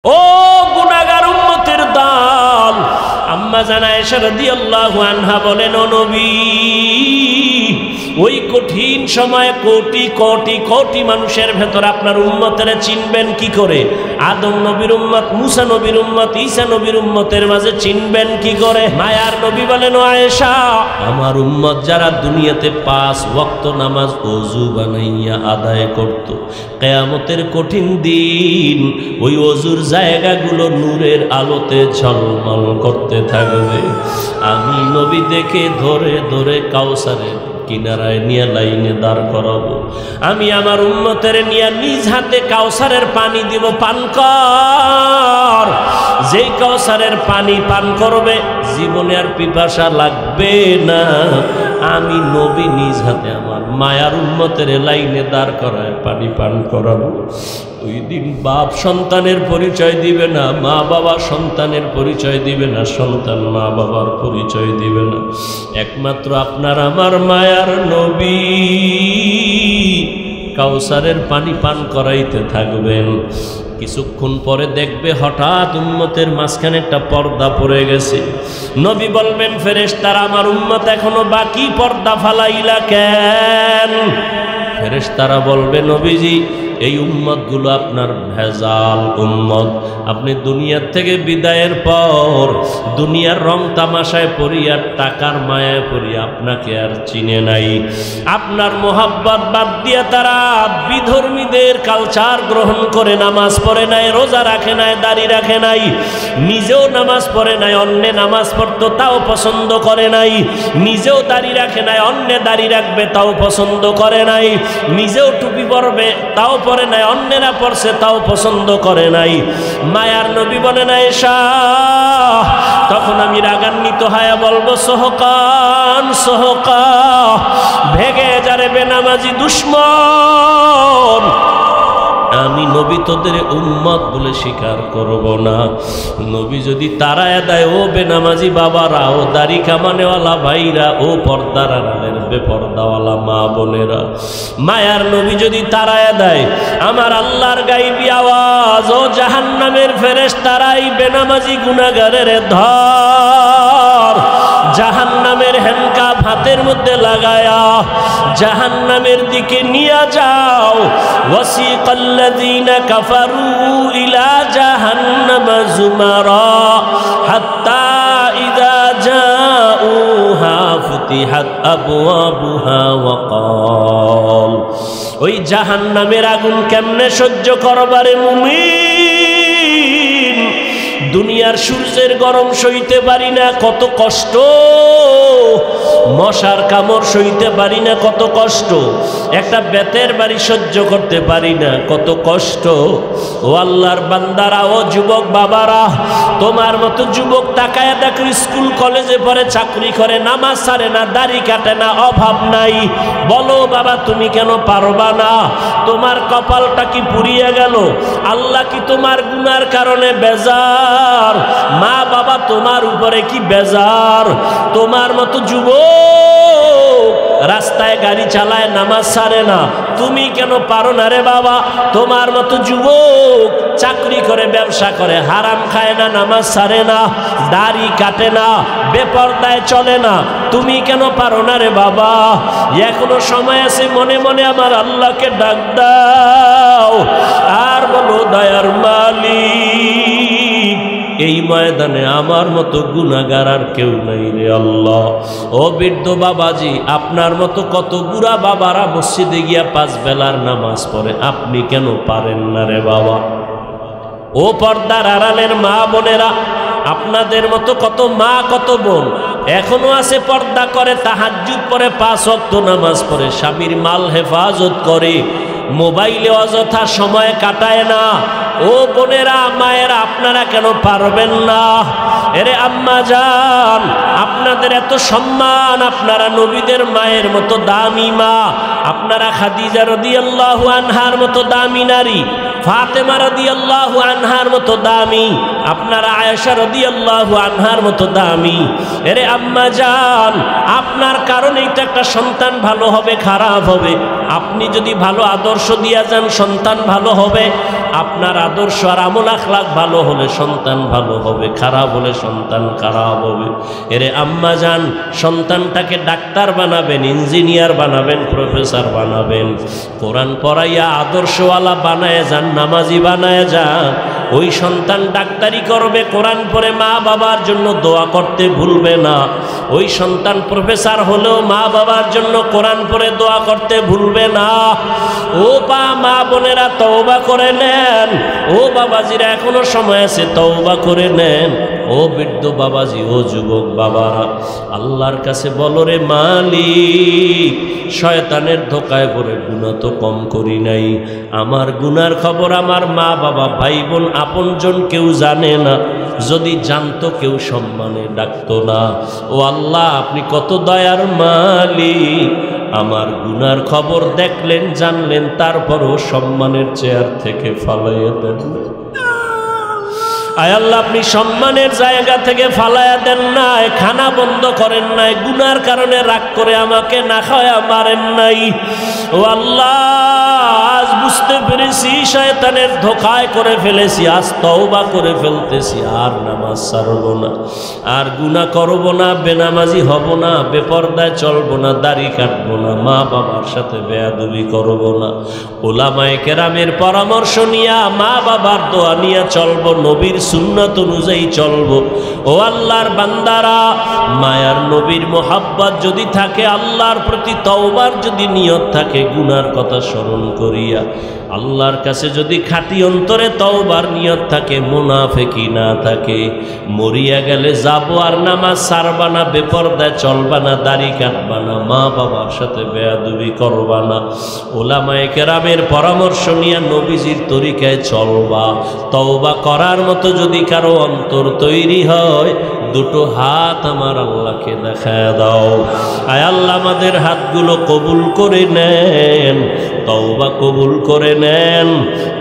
ও গুনাহগার উম্মতের দল, আম্মা জান আয়েশা রাদিয়াল্লাহু আনহা বলেন, ও নবী, ওই কঠিন সময়ে কোটি কোটি কোটি মানুষের ভেতর আপনার উম্মতের চিনবেন কি করে? আদম নবীর উম্মত, মুসা নবীর উম্মত, ঈসা নবীর উম্মতের মাঝে চিনবেন কি করে? মায়ার নবী বলেন, ও আয়েশা, আমার উম্মত যারা দুনিয়াতে 5 ওয়াক্ত নামাজ ওযু বানাইয়া আদায় করত, কিয়ামতের কঠিন দিন ওই ওযুর জায়গাগুলো নূরের আলোতে ঝলমল করতে থাকবে। আমি নবী দেখে ধরে ধরে কাউসারের কিনারায় নিয়ে লাইনে দাঁড় করাবো। আমি আমার উম্মতের নিয়ে নিজ হাতে কাউসারের পানি দিব, পান কর। যেই কাউসারের পানি পান করবে জীবনে আর পিপাসা লাগবে না। আমি নবী নিজ হাতে আমার মায়ার উম্মতের লাইনে দাঁড় করায় পানি পান করাবো। ওই দিন বাপ সন্তানের পরিচয় দিবে না, মা বাবা সন্তানের পরিচয় দিবে না, সন্তান মা বাবার পরিচয় দিবে না। একমাত্র আপনার আমার মায়ার নবী কাউসারের পানি পান করাইতে থাকবেন। কিছুক্ষণ পরে দেখবে হঠাৎ উম্মতের মাঝখানে একটা পর্দা পড়ে গেছে। নবী বলবেন, ফেরেশতারা, আমার উম্মত এখনো বাকি, পর্দা ফালাইলা কেন? ফেরেশতারা বলবে, নবীজি, এই উম্মতগুলো আপনার ভেজাল উম্মত। আপনি দুনিয়ার থেকে বিদায়ের পর দুনিয়ার রং তামাশায় পড়িয়া টাকার মায়ায় পড়িয়া আপনাকে আর চিনে নাই। আপনার মোহাব্বত বাদ দিয়ে তারা বিধর্মীদের কালচার গ্রহণ করে নামাজ পড়ে নাই, রোজা রাখে নাই, দাড়ি রাখে নাই, নিজেও নামাজ পড়ে নাই, অন্যে নামাজ পড়তো তাও পছন্দ করে নাই, নিজেও দাড়ি রাখে নাই, অন্যে দাড়ি রাখবে তাও পছন্দ করে নাই, নিজেও টুপি পরবে তাও পরে নাই, অন্যেরা পড়ছে তাও পছন্দ করে নাই। মায়ার নবী বলেন, আয়েশা, তখন আমি রাগান্বিত হয়ে বলবো, সোহকান সোহকা, ভেগে যারে বেনামাজি দুশ্মন। আমি নবী তোদের উম্মত বলে স্বীকার করব না। নবী যদি তারায় দেয়, ও বেনামাজি বাবারা, ও দাড়ি কামানেওয়ালা ভাইরা, ও পর্দার আড়ালের বেপর্দাওয়ালা মা বোনেরা, মায়ার নবী যদি তারায় দেয়, আমার আল্লাহর গাইবি আওয়াজ, ও জাহান্নামের ফেরেশতারাই বেনামাজি গুনাহগারের ধর, জাহান্নামের হ্যান্ডকাপ হাতের মধ্যে লাগায়া জাহান্নামের দিকে নিয়ে যাও। ওয়াসিকাল্লাযীনা কাফারু ইলা জাহান্নামা যুমারা হাত্তা ইযা জাউহা ফুতিহাত আবওয়াবুহা ওয়া ক্বাল, ওই জাহান্নামের আগুন কেমনে সহ্য করবারে মুমিন? দুনিয়ার সূর্যের গরম সইতে পারি না, কত কষ্ট। মশার কামড় সইতে পারি না, কত কষ্ট। একটা বেতের বাড়ি সহ্য করতে পারি না, কত কষ্ট। ও আল্লাহর বান্দারা, ও যুবক বাবারা, তোমার মতো যুবক তাকায়া দেখো, স্কুল কলেজে পড়ে, চাকরি করে, নামাজ ছাড়ে না, দাড়ি কাটে না, অভাব নাই। বলো বাবা, তুমি কেন পারবা না? তোমার কপালটা কি পুড়িয়ে গেল? আল্লাহ কি তোমার গুনার কারণে বেজার? মা বাবা তোমার উপরে কি বেজার? তোমার মতো যুবক রাস্তায় গাড়ি চালায়, নামাজ ছাড়ে না, তুমি কেন পারো না রে বাবা? তোমার মতো যুবক চাকরি করে, ব্যবসা করে, হারাম খায় না, নামাজ ছাড়ে না, দাড়ি কাটে না, বেপরদায় চলে না, তুমি কেন পারো না রে বাবা? এখনো সময় আছে, মনে মনে আমার আল্লাহকে ডাক দাও আর বলো, দয়ার মালিক, এই ময়দানে আমার মতো গুনাহগার আর কেউ নাই রে আল্লাহ। ও বৃদ্ধ বাবাজি, আপনার মতো কত বুড়া বাবারা মসজিদে গিয়া 5 বেলার নামাজ পড়ে, আপনি কেন পারেন না রে বাবা? ও পর্দার আড়ালের মা বোনেরা, আপনাদের মতো কত মা, কত বোন এখনো আছে, পর্দা করে, তাহাজ্জুদ পড়ে, 5 ওয়াক্ত নামাজ পড়ে, স্বামীর মাল হেফাজত করে, মোবাইলে অযথা সময় কাটায় না। ও বোনেরা, মায়েরা, আপনারা কেন পারবেন না? এরে আম্মা জান, আপনাদের এত সম্মান, আপনারা নবীদের মায়ের মতো দামি মা, আপনারা খাদিজা রাদিয়াল্লাহু আনহার মতো দামি নারী, ফাতেমা রাদিয়াল্লাহু আনহার মতো দামি, আপনার আয়েশা রাদিয়াল্লাহু আনহার মতো দামি। এরে আম্মা জান, আপনার কারণেই তো একটা সন্তান ভালো হবে, খারাপ হবে। আপনি যদি ভালো আদর্শ দিয়া যান, সন্তান ভালো হবে। আপনার আদর্শ আর আমল আখলাক ভালো হলে সন্তান ভালো হবে, খারাপ হলে সন্তান খারাপ হবে। এরে আম্মা জান, সন্তানটাকে ডাক্তার বানাবেন, ইঞ্জিনিয়ার বানাবেন, প্রফেসর বানাবেন, কোরআন পড়াইয়া আদর্শওয়ালা বানায় যান, নামাজি বানায় যান। ওই সন্তান ডাক্তারি করবে, কোরআন পড়ে মা বাবার জন্য দোয়া করতে ভুলবে না। ওই সন্তান প্রফেসর হলেও মা বাবার জন্য কোরআন পড়ে দোয়া করতে ভুলবে না। ও মা বোনেরা তওবা করে নেন, ও বাবাজিরা এখনো সময় আছে, তওবা করে নেন। ও বৃদ্ধ বাবাজি, ও যুবক বাবারা, আল্লাহর কাছে বলো রে মালিক, শয়তানের ধোকায় পড়ে গুনাহ তো কম করি নাই, আমার গুনার খবর আমার মা বাবা ভাই বোন আপনজন কেউ জানে না, যদি জানতো কেউ সম্মানে ডাকতো না। ও আল্লাহ, আপনি কত দয়ার মালিক, আমার গুনার খবর দেখলেন, জানলেন, তারপরও সম্মানের চেয়ার থেকে ফালাইয়া দেন। আয় আল্লাহ, আপনি সম্মানের জায়গা থেকে ফালাইয়া দেন নাই, খানা বন্ধ করেন নাই, গুনার কারণে রাগ করে আমাকে না খাওয়া মারেন নাই। ও আল্লাহ, আজ বুঝতে পেরেছি শয়তানের ধোঁকায় করে ফেলেছি, আজ তওবা করে ফেলতেছি, আর নামাজ ছাড়ব না, আর গুনাহ করব না, বেনামাজি হব না, বেপরদায় চলব না, দাড়ি কাটবো না, মা বাবার সাথে বেয়াদবি করব না, উলামায়ে কেরামের পরামর্শ নিয়া, মা বাবার দোয়া নিয়ে চলব, নবীর সুন্নাত অনুযায়ী চলব। ও আল্লাহর বান্দারা, মায়ার নবীর মোহাব্বত যদি থাকে, আল্লাহর প্রতি তওবার যদি নিয়ত থাকে, গুনার কথা স্মরণ করিয়া আল্লাহর কাছে যদি খাঁটি অন্তরে তওবার নিয়ত থাকে, মুনাফিকি না থাকে, মরিয়া গেলে যাবো আর নামাজ ছাড়বা না, বেপরদায় চলবা না, দাড়ি কাটবা না, মা বাবার সাথে বেয়াদবি করবা না, উলামায়ে কেরামের পরামর্শ নিয়ে নবীজির তরিকায় চলবা। তওবা করার মতো যদি কারো অন্তর তৈরি হয়, দুটো হাত আমার আল্লাহকে দেখায় দাও। আয় আল্লাহ, আমাদের হাতগুলো কবুল করে নেন, তওবা কবুল করে নেন,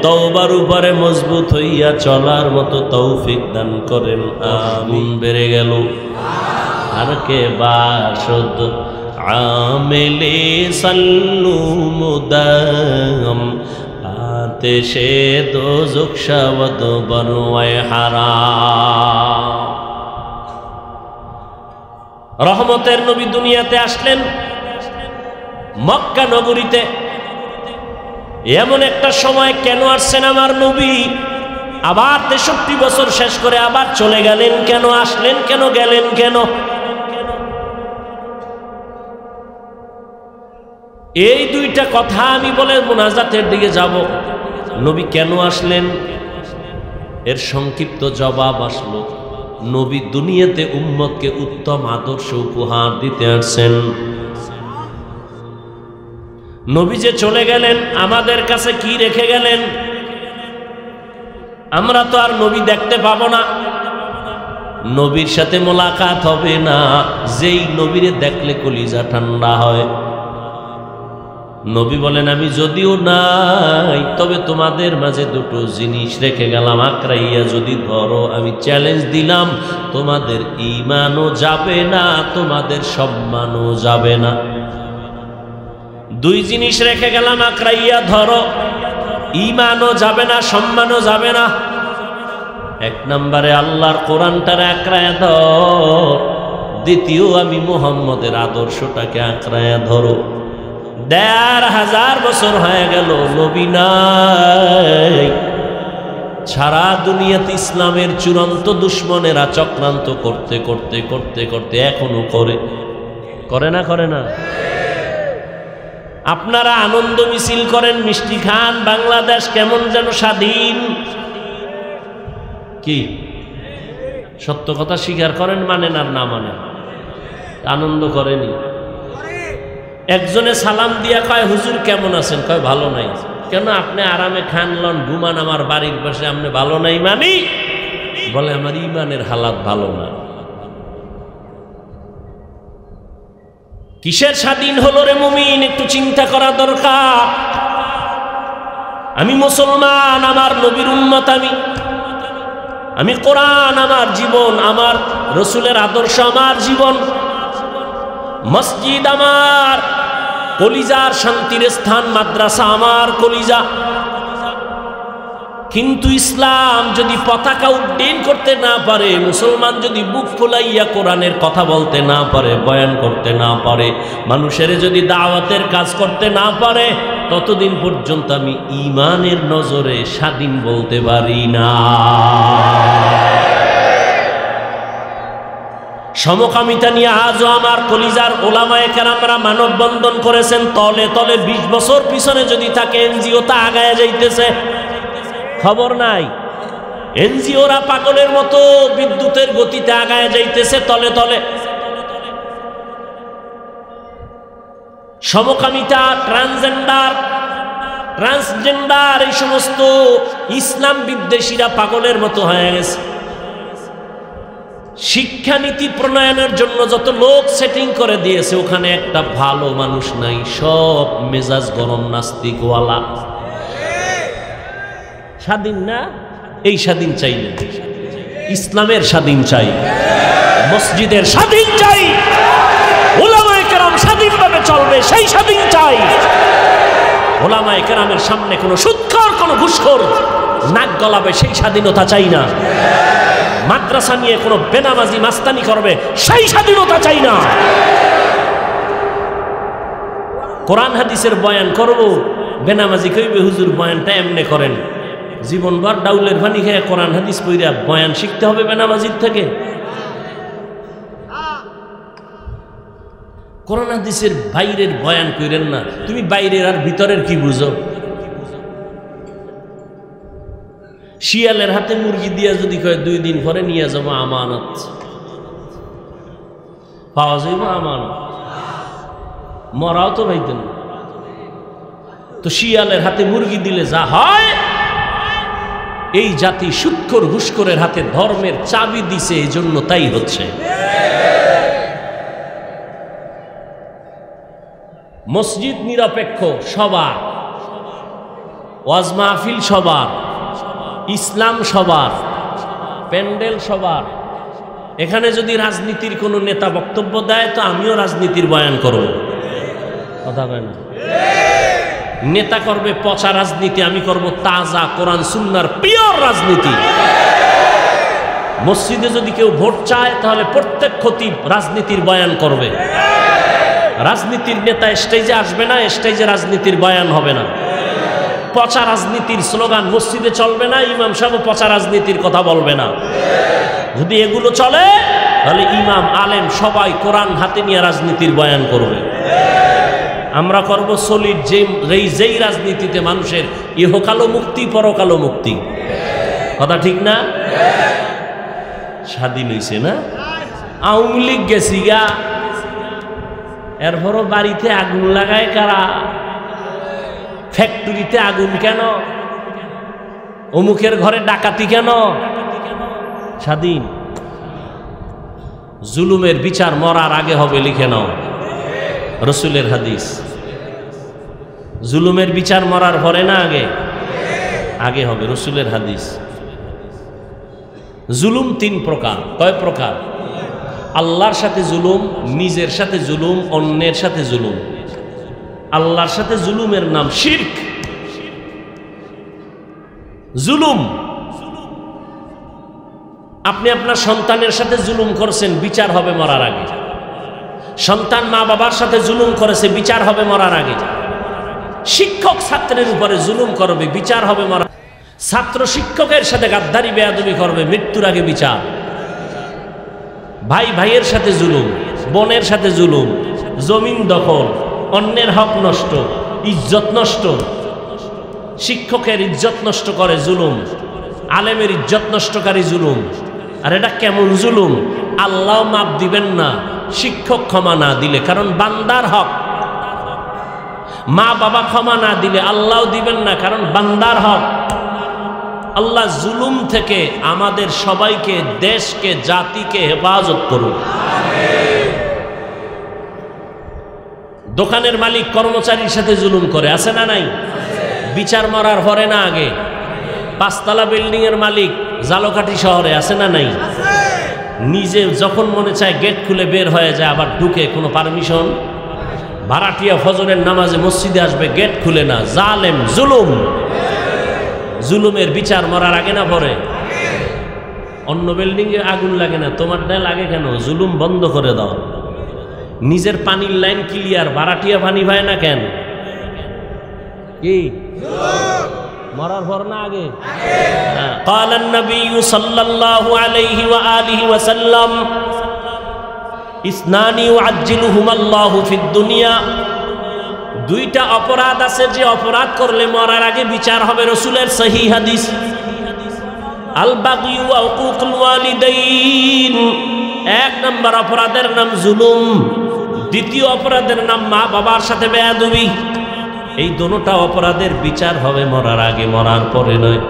তওবার উপরে মজবুত হইয়া চলার মতো তৌফিক দান করেন। আমিন। বেড়ে গেল আর কে বাসদ আমেলে সাল্লু মুদাম, আতেশে দোজখ শাওদ বরওয়ায় হারাম। রহমতের নবী দুনিয়াতে আসলেন মক্কা নগরীতে। এমন একটা সময় কেন আসছেন আমার নবী? আবার 63 বছর শেষ করে আবার চলে গেলেন কেন? আসলেন কেন, গেলেন কেন? এই দুইটা কথা আমি বলে মুনাজাতের দিকে যাব। নবী কেন আসলেন এর সংক্ষিপ্ত জবাব আসলো। নবী দুনিয়াতে উম্মতকে উত্তম আদর্শ উপহার দিতে আসছেন। নবী যে চলে গেলেন, আমাদের কাছে কি রেখে গেলেন? আমরা তো আর নবী দেখতে পাবো না, নবীর সাথে মোলাকাত হবে না। যেই নবীরে দেখলে কলিজা ঠান্ডা হয়। নবী বলেন, আমি যদিও নাই, তবে তোমাদের মাঝে দুটো জিনিস রেখে গেলাম, আকরাইয়া যদি ধরো। আমি চ্যালেঞ্জ দিলাম, তোমাদের ঈমানও যাবে না, তোমাদের সম্মানও যাবে না। দুই জিনিস রেখে গেলাম, আকরাইয়া ধরো, ঈমানও যাবে না, সম্মানও যাবে না। এক নম্বরে আল্লাহর কোরআনটারে আকরায়া ধর, দ্বিতীয় আমি মুহাম্মদের আদর্শটাকে আকরায়া ধরো। ১৫০০ বছর হয়ে গেল, নবী নাই। সারা দুনিয়াতে ইসলামের চূড়ান্ত দুশ্মনেরা চক্রান্ত করতে করতে করতে করতে এখনো করে না, করে না? আপনারা আনন্দ মিছিল করেন, মিষ্টি খান, বাংলাদেশ কেমন যেন স্বাধীন। কি সত্য কথা স্বীকার করেন, মানেন আর না মানেন, আনন্দ করেনি। একজনে সালাম দিয়া কয়, হুজুর কেমন আছেন? কয় ভালো নাই। কেন? আপনি আরামে খান লন, ঘুমান আমার বাড়ির পাশে, আপনি ভালো নাই মানি? বলে আমার ইমানের হালাত ভালো না। কিসের স্বাধীন হলো রে মুমিন? একটু চিন্তা করা দরকার। আমি মুসলমান, আমার নবীর উম্মত, আমি কোরআন আমার জীবন, আমার রসুলের আদর্শ আমার জীবন, মসজিদ আমার কলিজার শান্তির স্থান, মাদ্রাসা আমার কলিজা। কিন্তু ইসলাম যদি পতাকা উড্ডীন করতে না পারে, মুসলমান যদি বুক ফুলাইয়া কোরআনের কথা বলতে না পারে, বয়ান করতে না পারে, মানুষের যদি দাওয়াতের কাজ করতে না পারে, ততদিন পর্যন্ত আমি ঈমানের নজরে স্বাধীন বলতে পারি না। সমকামিতা নিয়ে আজও আমার কলিজার ওলামায়ে কেরামরা মানববন্ধন করেছেন। তলে তলে 20 বছর পিছনে যদি থাকে, এনজিও তা আগায় যাইতেছে, খবর নাই। এনজিওরা পাগলের মতো বিদ্যুতের গতিতে আগায় যাইতেছে তলে তলে। সমকামিতা, ট্রান্সজেন্ডার এই সমস্ত ইসলাম বিদ্বেষীরা পাগলের মতো হয়ে গেছে। শিক্ষানীতি প্রণয়নের জন্য যত লোক সেটিং করে দিয়েছে, ওখানে একটা ভালো মানুষ নাই, সব মেজাজ গরম নাস্তিকওয়ালা। স্বাধীন না, এই স্বাধীন চাই না, ইসলামের স্বাধীন চাই, মসজিদের স্বাধীন চাই, ওলামায়ে কেরাম স্বাধীনভাবে চলবে সেই স্বাধীন চাই। ওলামায়ে কেরামের সামনে কোনো সুদখোর, কোনো ঘুষখোর নাক গলাবে সেই স্বাধীনতা চাই না। মাদ্রাসা নিয়ে কোনো বেনামাজি মাস্তানি করবে সেই স্বাধীনতা চাই না। কোরআন হাদিসের বয়ান করব, বেনামাজি কইবে হুজুর বয়ানটা এমনে করেন। জীবনভর ডাউলের পানি খেয়ে কোরআন হাদিস পড়িয়া বয়ান শিখতে হবে বেনামাজির থেকে? কোরআন হাদিসের বাইরের বয়ান কইরেন না। তুমি বাইরের আর ভিতরের কি বুঝো? শিয়ালের হাতে মুরগি দিয়া যদি কয় 2 দিন পরে নিয়ে যাবো আমানত, পাওয়া যাইব আমানত? মরাও তো ভাইতেন। তো শিয়ালের হাতে মুরগি দিলে যা হয়, এই জাতি সুদখোর ঘুষখোরের হাতে ধর্মের চাবি দিছে, এই জন্য তাই হচ্ছে। মসজিদ নিরপেক্ষ সবার, ওয়াজ মাহফিল সবার, ইসলাম সবার, প্যান্ডেল সবার। এখানে যদি রাজনীতির কোনো নেতা বক্তব্য দেয়, তো আমিও রাজনীতির বয়ান করব, কথা বলে না? নেতা করবে পচা রাজনীতি, আমি করব তাজা কোরআন সুন্নাহর পিওর রাজনীতি। মসজিদে যদি কেউ ভোট চায়, তাহলে প্রত্যেক খতিব রাজনীতির বয়ান করবে। রাজনীতির নেতা স্টেজে আসবে না, স্টেজে রাজনীতির বয়ান হবে না। পচা রাজনীতির স্লোগান মসজিদে চলবে না, ইমাম সাহেব পচা রাজনীতির কথা বলবে না। যদি এগুলো চলে, তাহলে ইমাম আলেম সবাই কোরআন হাতে নিয়ে রাজনীতির বয়ান করবে। আমরা করব সলিড, যেই রাজনীতিতে মানুষের ইহকালো মুক্তি, পরকালো মুক্তি। কথা ঠিক না? স্বাধীন হয়েছে না? আওয়ামী লীগ গেছি গা, এরপরও বাড়িতে আগুন লাগায় কারা? ফ্যাক্টরিতে আগুন কেন? অমুকের ঘরে ডাকাতি কেন? স্বাধীন। জুলুমের বিচার মরার আগে হবে, লিখে নাও, রসুলের হাদিস। জুলুমের বিচার মরার পরে না আগে? আগে হবে, রসুলের হাদিস। জুলুম 3 প্রকার। কয় প্রকার? আল্লাহর সাথে জুলুম, নিজের সাথে জুলুম, অন্যের সাথে জুলুম। আল্লাহর সাথে জুলুমের নাম শিরক। জুলুম, আপনি আপনার সন্তানের সাথে জুলুম করছেন, বিচার হবে মরার আগে। সন্তান মা বাবার সাথে জুলুম করেছে, বিচার হবে মরার আগে। শিক্ষক ছাত্রের উপরে জুলুম করবে, বিচার হবে মরা। ছাত্র শিক্ষকের সাথে গাদ্দারি বেয়াদবি করবে, মৃত্যুর আগে বিচার। ভাই ভাইয়ের সাথে জুলুম, বোনের সাথে জুলুম, জমিন দখল, অন্যের হক নষ্ট, ইজ্জত নষ্ট। শিক্ষকের ইজ্জত নষ্ট করে জুলুম, আলেমের ইজ্জত নষ্টকারী জুলুম। আর এটা কেমন জুলুম? আল্লাহ মাপ দিবেন না শিক্ষক ক্ষমা না দিলে, কারণ বান্দার হক। মা বাবা ক্ষমা না দিলে আল্লাহ দিবেন না, কারণ বান্দার হক। আল্লাহ জুলুম থেকে আমাদের সবাইকে, দেশকে, জাতিকে হেফাজত করুন। দোকানের মালিক কর্মচারীর সাথে জুলুম করে, আছে না নাই? বিচার মরার পরে না আগে? 5 তলা বিল্ডিং এর মালিক জালকাঠি শহরে আছে না নাই? নিজে যখন মনে চায় গেট খুলে বের হয়ে যায়, আবার ঢুকে কোনো পারমিশন। ভাড়াটিয়া ফজরের নামাজে মসজিদে আসবে, গেট খুলে না। জালেম, জুলুম। জুলুমের বিচার মরার আগে না পরে? অন্য বিল্ডিং এ আগুন লাগে না, তোমার ডাল লাগে কেন? জুলুম বন্ধ করে দাও। নিজের পানির লাইন ক্লিয়ার, ভাড়াটিয়া পানি পায় না কেন? কি মরার পর না আগে? قال النبي صلى الله عليه وآله وسلم اثنان يعجلهما الله في الدنيا। দুইটা অপরাধ আছে যে অপরাধ করলে মরার আগে বিচার হবে, রাসূলের সহিহ হাদিস। আল বাগী ওয়া উকুকুল ওয়ালিদাইন, 1 নম্বর অপরাধের নাম জুলুম, দ্বিতীয় অপরাধের নাম মা বাবার সাথে বেয়াদবি। এই দুটোটা অপরাধের বিচার হবে মরার আগে, মরার পরে নয়।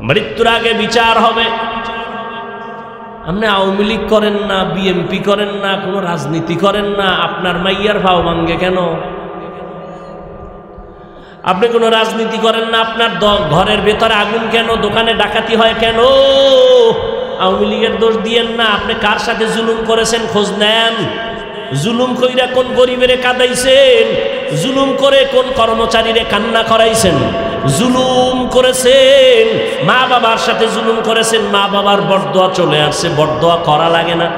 মৃত্যুর আগে বিচার হবে। আপনি আওয়ামী লীগ করেন না, বিএমপি করেন না, কোনো রাজনীতি করেন না, আপনার মাইয়ার ভাও ভাঙ্গে কেন? আপনি কোনো রাজনীতি করেন না, আপনার ঘরের ভেতরে আগুন কেন? দোকানে ডাকাতি হয় কেন? আওয়ামী লীগের দোষ দিয়েন না। আপনি কার সাথে জুলুম করেছেন খোঁজ নেন। জুলুম কইরা কোন গরিবেরে কাঁদাইছেন? জুলুম করে কোন কর্মচারীরে কান্না করাইছেন? জুলুম করেছেন, মা বাবার সাথে জুলুম করেছেন, মা বাবার বরদোয়া চলে আসছে, বরদোয়া করা লাগে না।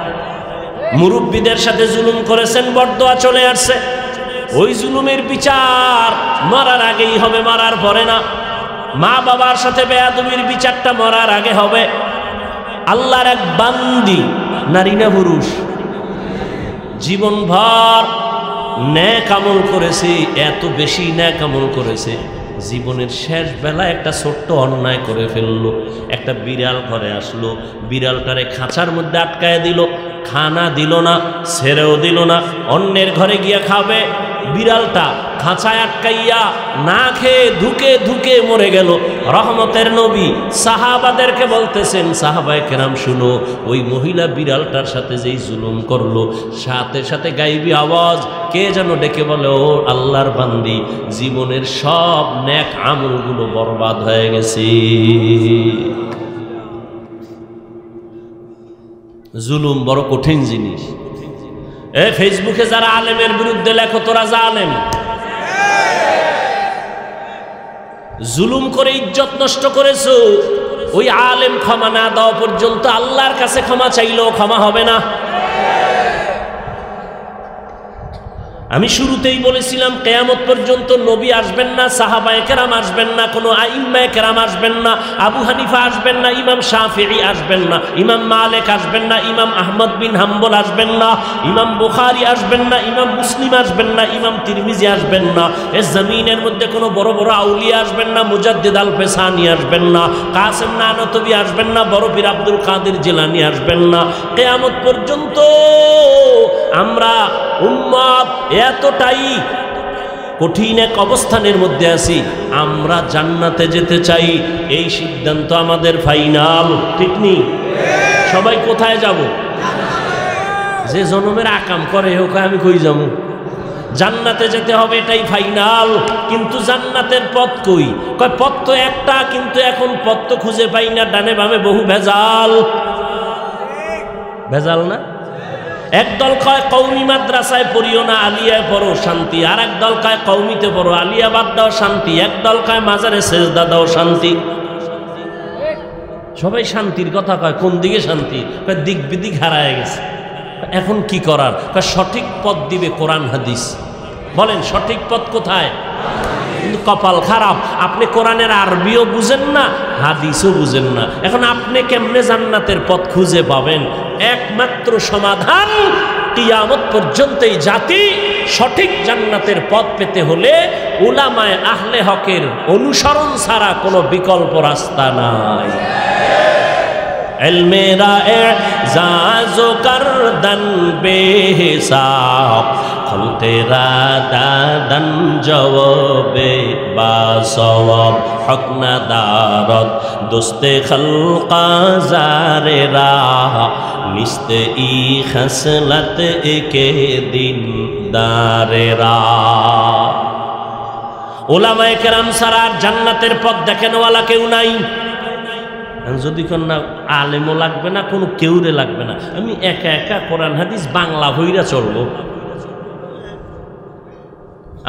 মুরব্বীদের সাথে জুলুম করেছেন, বরদোয়া চলে আসছে। ওই জুলুমের বিচার মরার আগেই হবে, মরার পরে না। মা বাবার সাথে বেয়াদবির বিচারটা মরার আগে হবে। আল্লাহর এক বান্দি, নারী না পুরুষ, জীবনভর ন্যাক আমল করেছে, এত বেশি ন্যাক আমল করেছে, জীবনের শেষ বেলা একটা ছোট্ট অন্যায় করে ফেললো। একটা বিড়াল ঘরে আসলো, বিড়ালটারে খাঁচার মধ্যে আটকায় দিল, খানা দিল না, ছেড়েও দিল না। অন্যের ঘরে গিয়া খাবে, বিড়ালটা খাঁচায় আটকাইয়া না খেয়ে ধুকে ধুকে মরে গেল। রহমতের নবী সাহাবাদেরকে বলতেছেন, সাহাবায়ে কেরাম শুনো, ওই মহিলা বিড়ালটার সাথে যেই জুলুম করলো, সাথে সাথে গাইবি আওয়াজ কে যেন ডেকে বলে, ও আল্লাহর বান্দি, জীবনের সব নেক আমলগুলো বরবাদ হয়ে গেছে। জুলুম বড় কঠিন জিনিস। ফেসবুকে যারা আলেমের বিরুদ্ধে লেখো, তোরা জালেম। জুলুম করে ইজ্জত নষ্ট করেছো, ওই আলেম ক্ষমা না দেওয়া পর্যন্ত আল্লাহর কাছে ক্ষমা চাইলেও ক্ষমা হবে না। আমি শুরুতেই বলেছিলাম, কিয়ামত পর্যন্ত নবী আসবেন না, সাহাবায়ে কেরাম আসবেন না, কোনো আইম্মায়ে কেরাম আসবেন না, আবু হানিফা আসবেন না, ইমাম শাফিঈ আসবেন না, ইমাম মালিক আসবেন না, ইমাম আহমদ বিন হাম্বল আসবেন না, ইমাম বুখারী আসবেন না, ইমাম মুসলিম আসবেন না, ইমাম তিরমিজি আসবেন না, এই জমিনের মধ্যে কোনো বড় বড় আউলিয়া আসবেন না, মুজাদ্দিদ আল ফেসানি আসবেন না, কাসেম নানতবী আসবেন না, বড় পীর আব্দুল কাদের জিলানী আসবেন না। কিয়ামত পর্যন্ত আমরা উম্মত এতটাই কঠিন এক অবস্থানের মধ্যে আছি, আমরা জান্নাতে যেতে চাই, এই সিদ্ধান্ত আমাদের ফাইনাল। ঠিক নেই? সবাই কোথায় যাব? যে জনমের আকাম করে ওকে আমি কই যাব? জান্নাতে যেতে হবে, এটাই ফাইনাল। কিন্তু জান্নাতের পথ কই? কয় পথ তো একটা, কিন্তু এখন পথ তো খুঁজে পাই না, ডানে বামে বহু ভেজাল। ভেজাল না? একদল কয় কওমি মাদ্রাসায় পড়িও না, আলিয়ায় পড়ো শান্তি। আর একদল কয় কওমিতে পড়ো, আলিয়া বাদ দাও শান্তি। একদল কয় মাজারে সেজদা দাও শান্তি। সবাই শান্তির কথা কয়, কোন দিকে শান্তি? কয় দিক বিদিক হারায় গেছে। এখন কি করার? কয় সঠিক পথ দিবে কোরআন হাদিস। বলেন সঠিক পথ কোথায়? কিন্তু কপাল খারাপ, আপনি কোরআনের আরবিও বুঝেন না, হাদিসও বুঝেন না। এখন আপনি কেমনে জান্নাতের পথ খুঁজে পাবেন? একমাত্র সমাধান, কিয়ামত পর্যন্ত এই জাতি সঠিক জান্নাতের পথ পেতে হলে উলামায়ে আহলে হকের অনুসরণ ছাড়া কোনো বিকল্প রাস্তা নাই। ইলমেরা এজাজো করদন বেহিসাব, খুলতেরা দাদন জওয়াবে বাসওয়াব, হক নাদারত দোস্তে খলকা জারেরা, নিস্তে ই খসলত একে দিন দারেরা। ওলামায়ে কেরাম ছাড়া আর জান্নাতের পথ দেখানোওয়ালা কেউ নাই। যদি কোন না আলেমও লাগবে না, কোনো কেউরে লাগবে না, আমি একা একা কোরআন হাদিস বাংলা হইরা চলবো।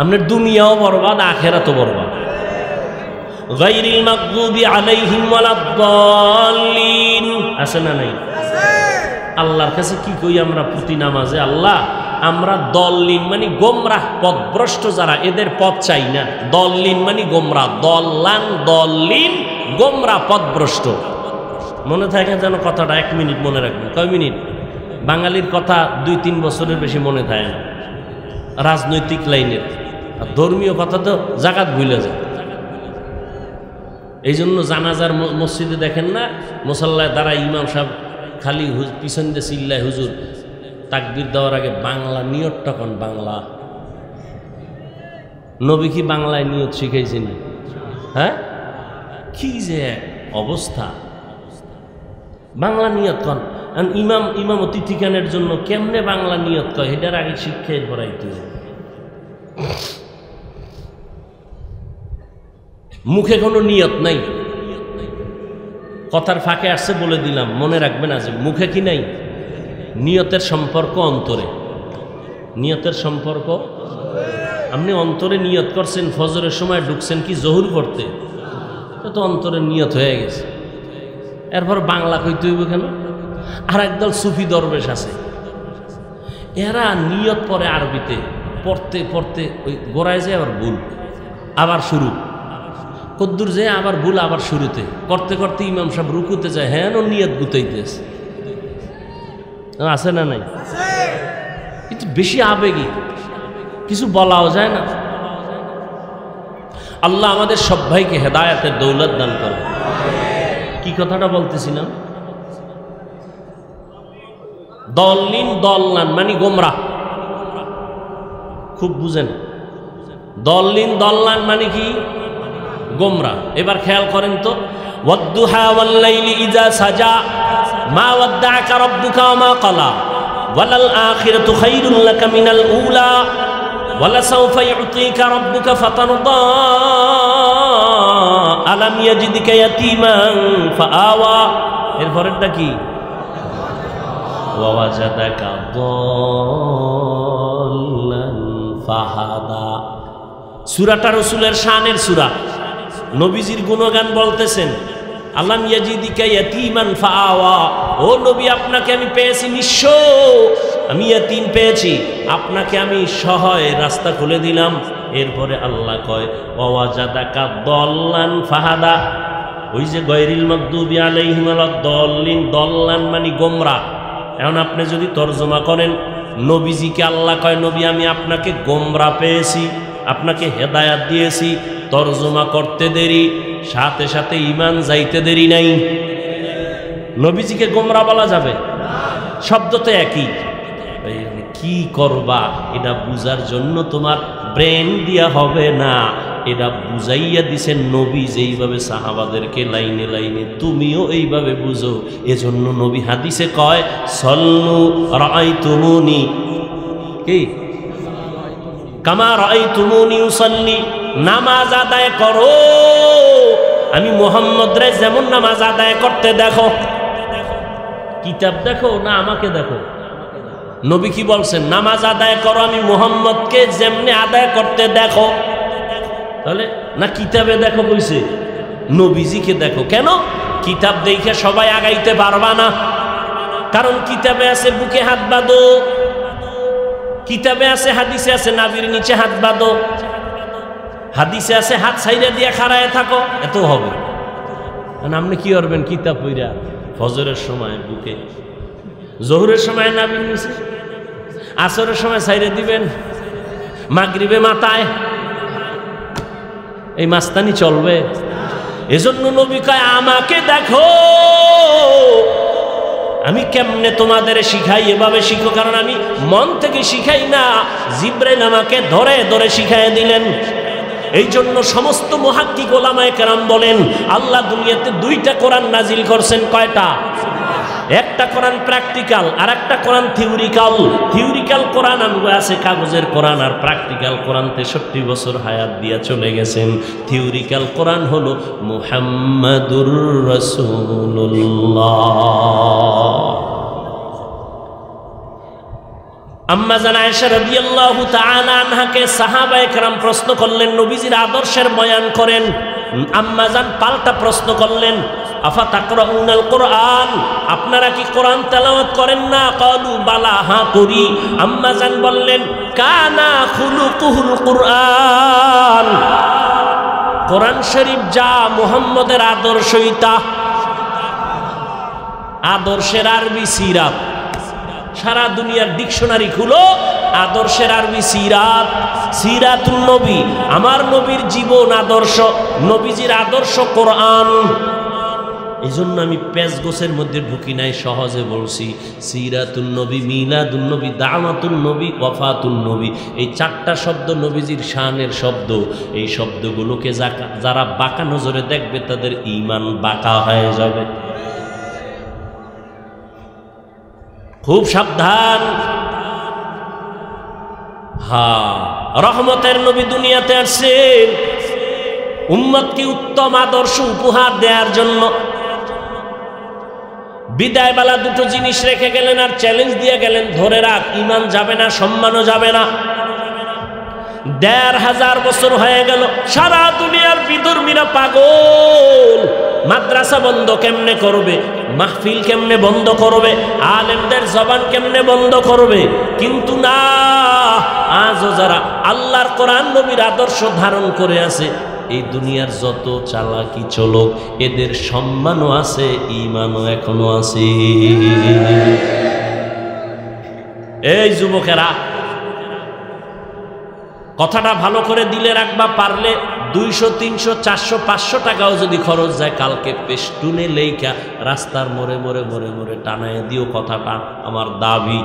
আপনার দুনিয়াও বরবাদ, আখেরাতও বরবাদ। গায়রিল মাগদুবি আলাইহিম ওয়ালাদ-দাল্লিন আছে না নাই? আল্লাহর কাছে কি কই আমরা প্রতি নামাজে, আল্লাহ আমরা দল্লিন মানে গোমরাহ পথভ্রষ্ট যারা, এদের পথ চাই না। দল্লিন মানে গোমরাহ, দল্লান দল্লিন গোমরাহ পথভ্রষ্ট। মনে থাকে যেন কথাটা, 1 মিনিট মনে রাখবেন। কয় মিনিট? বাঙালির কথা 2-3 বছরের বেশি মনে থাকে না, রাজনৈতিক লাইনের। আর ধর্মীয় কথা তো জাকাত ভুলে যায়। এই জন্য জানাজার মসজিদে দেখেন না, মুসাল্লায় দাঁড়ায় ইমাম সাহেব খালি পিছন দিয়ে চিল্লায়, হুজুর তাকবীর দেওয়ার আগে বাংলা নিয়তটা কোন বাংলা। নবী কি বাংলায় নিয়ত শিখাইছেন? হ্যাঁ, কি যে অবস্থা। বাংলা নিয়ত কন। ইমামতি ঠিকানের জন্য কেমনে বাংলা নিয়ত কয়, এটার আগে শিক্ষায় ভরাইতে। মুখে কোনো নিয়ত নাই, কথার ফাঁকে আসছে বলে দিলাম, মনে রাখবেন। আজ মুখে কি নাই, নিয়তের সম্পর্ক অন্তরে। নিয়তের সম্পর্ক, আপনি অন্তরে নিয়ত করছেন, ফজরের সময় ঢুকছেন কি জহুর করতে, তো অন্তরে নিয়ত হয়ে গেছে। এরপর বাংলা কইতে হইব কেন? আর একদল সুফি দরবেশ আছে, এরা নিয়ত পরে আরবিতে, পড়তে পড়তে ওই গোড়ায় যায় আবার ভুল, আবার শুরু, কদ্দুর যায় আবার ভুল, আবার শুরুতে, করতে করতে ইমাম সাহেব রুকুতে যায়, হ্যাঁ নিয়ত গুতাইতেছে। আছে না নাই? কিন্তু বেশি আবেগী, কিছু বলাও যায় না। আল্লাহ আমাদের সব ভাইকে হেদায়েতের দৌলত দান করে। কি কথাটা বলতেছিলাম? দল্লিন দল্লান মানে গোমরাহ, খুব বুঝেন। দল্লিন দল্লান মানে কি? গোমরাহ। এবার খেয়াল করেন তো, ওয়াদ্দুহা ওয়াল্লাইলি ইযা সাজা মা ওয়াদ্দাআকা রাব্বুকা ওয়া মা ক্বালা ওয়ালাল আখিরাতু খায়রুল লাকা মিনাল উলা ওয়ালাসাউফা ইউতিকা রাব্বুকা ফাতারদা আলাম ইয়াজিদকা ইয়াতীমান ফাআওয়া। এরপরেরটা কি? ওয়া ওয়াজাদাকা দাল্লান ফাহাদা। সূরাটা রাসূলের শানের সূরা, নবীজির গুণগান বলতেছেন। আলাম ইয়াজিদিকা ইয়াতীমান ফাআওয়া, ও নবী আপনাকে আমি পেয়েছি নিঃস্ব, আমি ইয়াতীম পেয়েছি, আপনাকে আমি সহায় রাস্তা খুলে দিলাম। এরপরে আল্লাহ কয় ওয়াজাদাকা দল্লান ফাহাদা। ওই যে গায়রিল মাগদুবি আলাইহিম ওয়ালাদ-দাল্লিন, দল্লান মানে গোমরাহ। এখন আপনি যদি তরজমা করেন, নবীজিকে আল্লাহ কয় নবী আমি আপনাকে গোমরাহ পেয়েছি, আপনাকে হেদায়াত দিয়েছি। তরজমা করতে দেরি, সাথে সাথে ঈমান যাইতে দেরি নাই। নবীজিকে গোমরাহ বলা যাবে? শব্দ তো একই। কি করবা এটা বুঝার জন্য তোমার ব্রেন দিয়া হবে না, এটা বুঝাইয়া দিছেন নবী যেইভাবে সাহাবাদেরকে লাইনে লাইনে, তুমিও এইভাবে বুঝো। এজন্য নবী হাদিসে কয় সল্লু রাআইতুমুনি কি কামা রাআইতুমুনি উসাল্লি, নামাজ আদায় করো আমি মুহাম্মদ রে যেমন নামাজ আদায় করতে দেখো। কিতাব দেখো না আমাকে দেখো? নবী কি বলছেন? নামাজ আদায় করো আমি মুহাম্মদকে যেমনি আদায় করতে দেখো। তাহলে না কিতাবে দেখো কইছে, নবীজিকে দেখো। কেন? কিতাব দেখে সবাই আগাইতে পারবা না, কারণ কিতাবে আছে বুকে হাত বাঁধো, কিতাবে আছে, হাদিসে আছে নাভির নিচে হাত বাঁধো, হাদিসে আছে হাত ছাইরা দিয়ে খাড়ায় থাকো, এত হবে। আপনি কি করবেন? কিতাব পইরা ফজরের সময় বুকে, জোহরের সময় নাভির নিচে, আসরের সময় ছাইরে দিবেন, মাগরিবে মাথায়। এই মাস্তানি চলবে? এজন্য নবী কয় আমাকে দেখো আমি কেমনে তোমাদের শিখাই, এভাবে শিখো, কারণ আমি মন থেকে শিখাই না, জিবরাইল আমাকে ধরে ধরে শিখাই দিলেন। এই জন্য সমস্ত মুহাক্কিক ওলামায়ে কেরাম বলেন আল্লাহ দুনিয়াতে 2টা কোরআন নাজিল করছেন। কয়টা? একটা কোরআন প্র্যাকটিক্যাল আর একটা কোরআন থিওরিক্যাল। থিওরিক্যাল কোরআন আমগো আছে কাগজের কোরআন, আর প্র্যাকটিক্যাল কোরআন 63 বছর হায়াত দিয়া চলে গেছেন। থিওরিক্যাল কোরআন হলো মুহাম্মাদুর রাসূলুল্লাহ। আম্মা জান আয়েশা রাদিয়াল্লাহু তাআলা আনহাকে সাহাবায়ে কেরাম প্রশ্ন করলেন, নবীজির আদর্শের বয়ান করেন। আম্মা জান পাল্টা প্রশ্ন করলেন, আফা তাকরাউনাল কোরআন, আপনারা কি কোরআন তেলাওয়াত করেন না? ক্বালু বালা, হ্যাঁ করি। আম্মা জান বললেন, কানা খুলুকুহুল কোরআন, কোরআন শরীফ যা মুহাম্মদের আদর্শই তা। আদর্শের আরবি সিরাত, সারা দুনিয়ার ডিকশনারি খুলো, আদর্শের আরবি সিরাত, সিরাতুন নবী, আমার নবীর জীবন আদর্শ, নবীজির আদর্শ কোরআন। এই জন্য আমি পেজ গোছের মধ্যে ঢুকি নাই, সহজে বলছি সিরাতুন নবী, মিলাদুন নবী, দাওয়াতুন নবী, ওয়াফাতুন নবী। এই 4টা শব্দ নবীজির শানের শব্দ। এই শব্দগুলোকে যারা বাঁকা নজরে দেখবে তাদের ঈমান বাঁকা হয়ে যাবে। খুব সাবধান। হ্যাঁ, রহমতের নবী দুনিয়াতে আসছেন উম্মতকে উত্তম আদর্শ উপহার দেওয়ার জন্য। বিদায় বেলা দুটো জিনিস রেখে গেলেন আর চ্যালেঞ্জ দিয়ে গেলেন, ধরে রাখ, ঈমান যাবে না, সম্মানও যাবে না। 1500 বছর হয়ে গেল, সারা দুনিয়ার বিধর্মীরা পাগল। মাদ্রাসা বন্ধ কেমনে করবে, মাহফিল কেমনে বন্ধ করবে, আলেমদের জবান কেমনে বন্ধ করবে। কিন্তু না, আজও যারা আল্লাহর কোরআন নবীর আদর্শ ধারণ করে আছে, এই দুনিয়ার যত চালাকি চলুক, এদের সম্মানও আছে, ঈমানও এখনো আছে। এই যুবকেরা, কথাটা ভালো করে দিলে রাখবা, পারলে 200, 300, 400, 500 টাকাও যদি খরচ যায়, কালকে পেস্টুনে লেখা রাস্তার মোড়ে মোড়ে মোড়ে মোড়ে টানায় দিও, কথাটা আমার দাবি।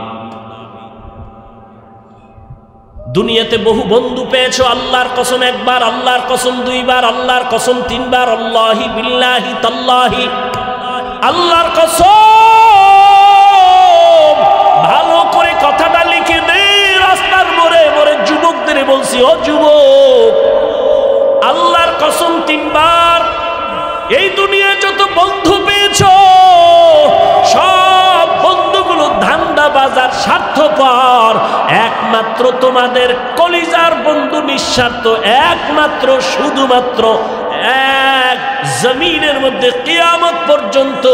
দুনিয়াতে বহু বন্ধু পেয়েছো, আল্লাহর কসম একবার, আল্লাহর কসম 2 বার, আল্লাহর কসম 3 বার, আল্লাহি বিল্লাহি তাল্লাহি, আল্লাহর কসম। ভালো করে কথাটা লিখে দে, রাস্তার মোড়ে মোড়ে যুবকদের বলছি, ও যুবক, আল্লাহর কসম 3 বার, এই দুনিয়ায় যত বন্ধু পেয়েছো, সব বন্ধুগুলো ধান্দাবাজার, স্বার্থপর। একমাত্র তোমাদের কলিজার বন্ধু নিঃস্বার্থ, একমাত্র শুধুমাত্র এক জমিনের মধ্যে কিয়ামত পর্যন্ত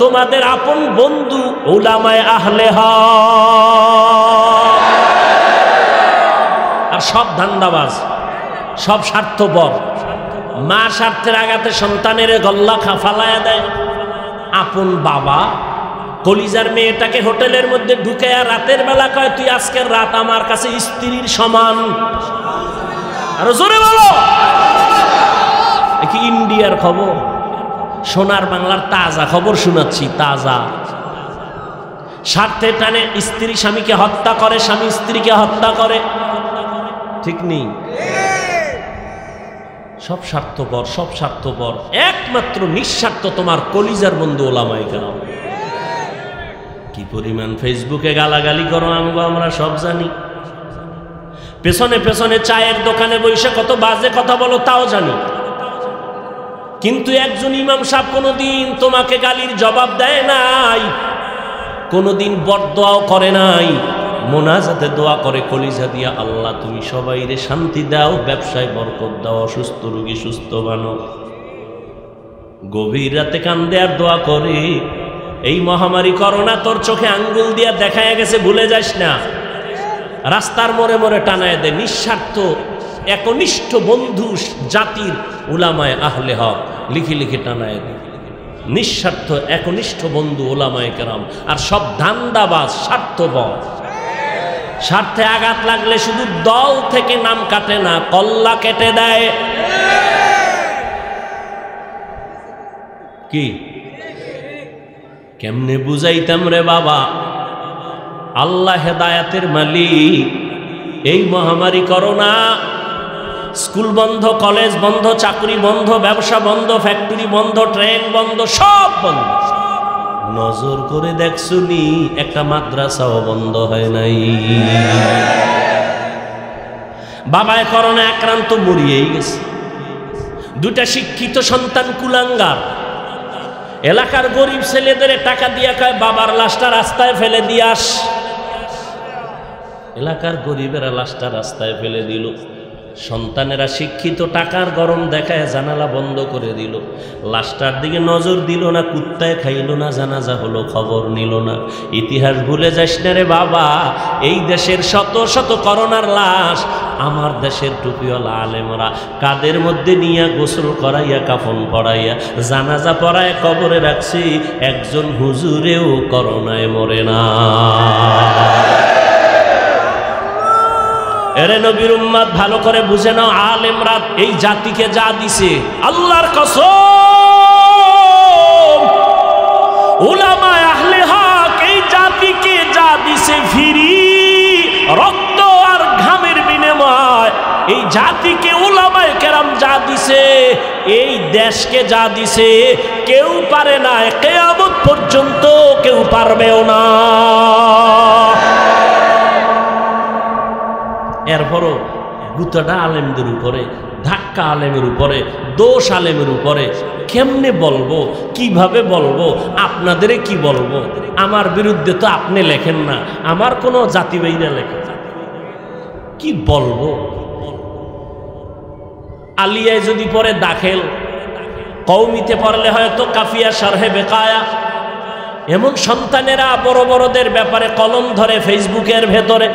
তোমাদের আপন বন্ধু উলামায়ে আহলে হক। আর সব ধান্দাবাজ, সব স্বার্থপর। মা স্বার্থের আঘাতে সন্তানের গল্লা ফালায়া দেয়। আপন বাবা কলিজার মেয়েটাকে হোটেলের মধ্যে ঢুকে আর রাতের বেলা কয়, তুই আজকের রাত আমার কাছে স্ত্রীর সমান। আরো জোরে বলো। কি ইন্ডিয়ার খবর, সোনার বাংলার তাজা খবর শোনাচ্ছি, তাজা। স্বার্থের টানে স্ত্রী স্বামীকে হত্যা করে, স্বামী স্ত্রীকে হত্যা করে, ঠিক নেই? সব স্বার্থপর, সব স্বার্থপর। একমাত্র নিঃস্বার্থ তোমার কলিজার বন্ধু ওলামায়ে কেরাম। কি পরিমাণ ফেসবুকে গালাগালি করো আমরা সব জানি। পেছনে পেছনে চায়ের দোকানে বসে কত বাজে কথা বলো তাও জানি। কিন্তু একজন ইমাম সাহেব কোনোদিন তোমাকে গালির জবাব দেয় নাই, কোনোদিন বরদোয়াও করে নাই। মোনাজাতে দোয়া করে কলিজা দিয়া, আল্লাহ তুমি সবাইরে শান্তি দাও, ব্যবসায় বরকত দাও, অসুস্থ রোগী সুস্থ বানো। গভীর রাতে কান্দে আর দোয়া করে, এই মহামারী করোনা তোর চোখে আঙ্গুল দিয়া দেখায় গেছে, ভুলে যাস না। রাস্তার মোড়ে মোড়ে টানায় দে। নিঃস্বার্থ একনিষ্ঠ বন্ধু জাতির উলামায়ে আহলে হক লিখে লিখে টানায় দে। নিঃস্বার্থ একনিষ্ঠ বন্ধু ওলামায়ে কেরাম। আর সব ধান্দাবাজ, স্বার্থপর। স্বার্থে আঘাত লাগলে শুধু দল থেকে নাম কাটে না, কল্লা কেটে দেয়। কি কেমনে বুঝাইতাম রে বাবা, আল্লাহ হেদায়াতের মালিক। এই মহামারী করোনা, স্কুল বন্ধ, কলেজ বন্ধ, চাকরি বন্ধ, ব্যবসা বন্ধ, ফ্যাক্টরি বন্ধ, ট্রেন বন্ধ, সব বন্ধ। নজর করে দেখছুনি একটা মাদ্রাসাও বন্ধ হয় নাই। বাবায় করোনা আক্রান্ত মরিয়েই গেছে, দুটা শিক্ষিত সন্তান কুলাঙ্গার। এলাকার গরিব ছেলেদের টাকা দিয়া কয় বাবার লাশটা রাস্তায় ফেলে দিয়ে আস। এলাকার গরিবেরা লাশটা রাস্তায় ফেলে দিল, সন্তানেরা শিক্ষিত টাকার গরম দেখায় জানালা বন্ধ করে দিল, লাশটার দিকে নজর দিল না, কুত্তায় খাইল না, জানাজা হলো খবর নিল না। ইতিহাস ভুলে যাস না রে বাবা, এই দেশের শত শত করোনার লাশ আমার দেশের টুপিওয়ালা আলেমরা কাদের মধ্যে নিয়ে গোসল করাইয়া কাফন পড়াইয়া জানাজা পড়ায় কবরে রাখছি, একজন হুজুরেও করোনায় মরে না। এরে নবীর উম্মত ভালো করে বুঝে নাও, আলেমরা এই জাতিকে যা দিছে, আল্লাহর কসম, উলামায়ে আহলে হক এই জাতিকে যা দিছে ফিরি রক্ত আর ঘামের বিনিময়, এই জাতিকে উলামায়ে কেরাম যা দিছে, এই দেশকে যা দিছে, কেউ পারে না, কিয়ামত পর্যন্ত কেউ পারবেও না। এরপরও গুতাটা আলেমদের উপরে, ধাক্কা আলেমের উপরে, দোষ আলেমের উপরে। কেমনে বলবো, কিভাবে বলবো, আপনাদের কি বলবো? আমার বিরুদ্ধে তো আপনি লেখেন না, আমার কোনো জাতিবাহীরা লেখে, কি বলবো? আলিয়ায় যদি পরে দাখিল, কওমিতে পড়লে হয়তো কাফিয়া শারহে বেকায়া। এমন সন্তানেরা বড় বড়দের ব্যাপারে কলম ধরে ফেসবুকের ভেতরে।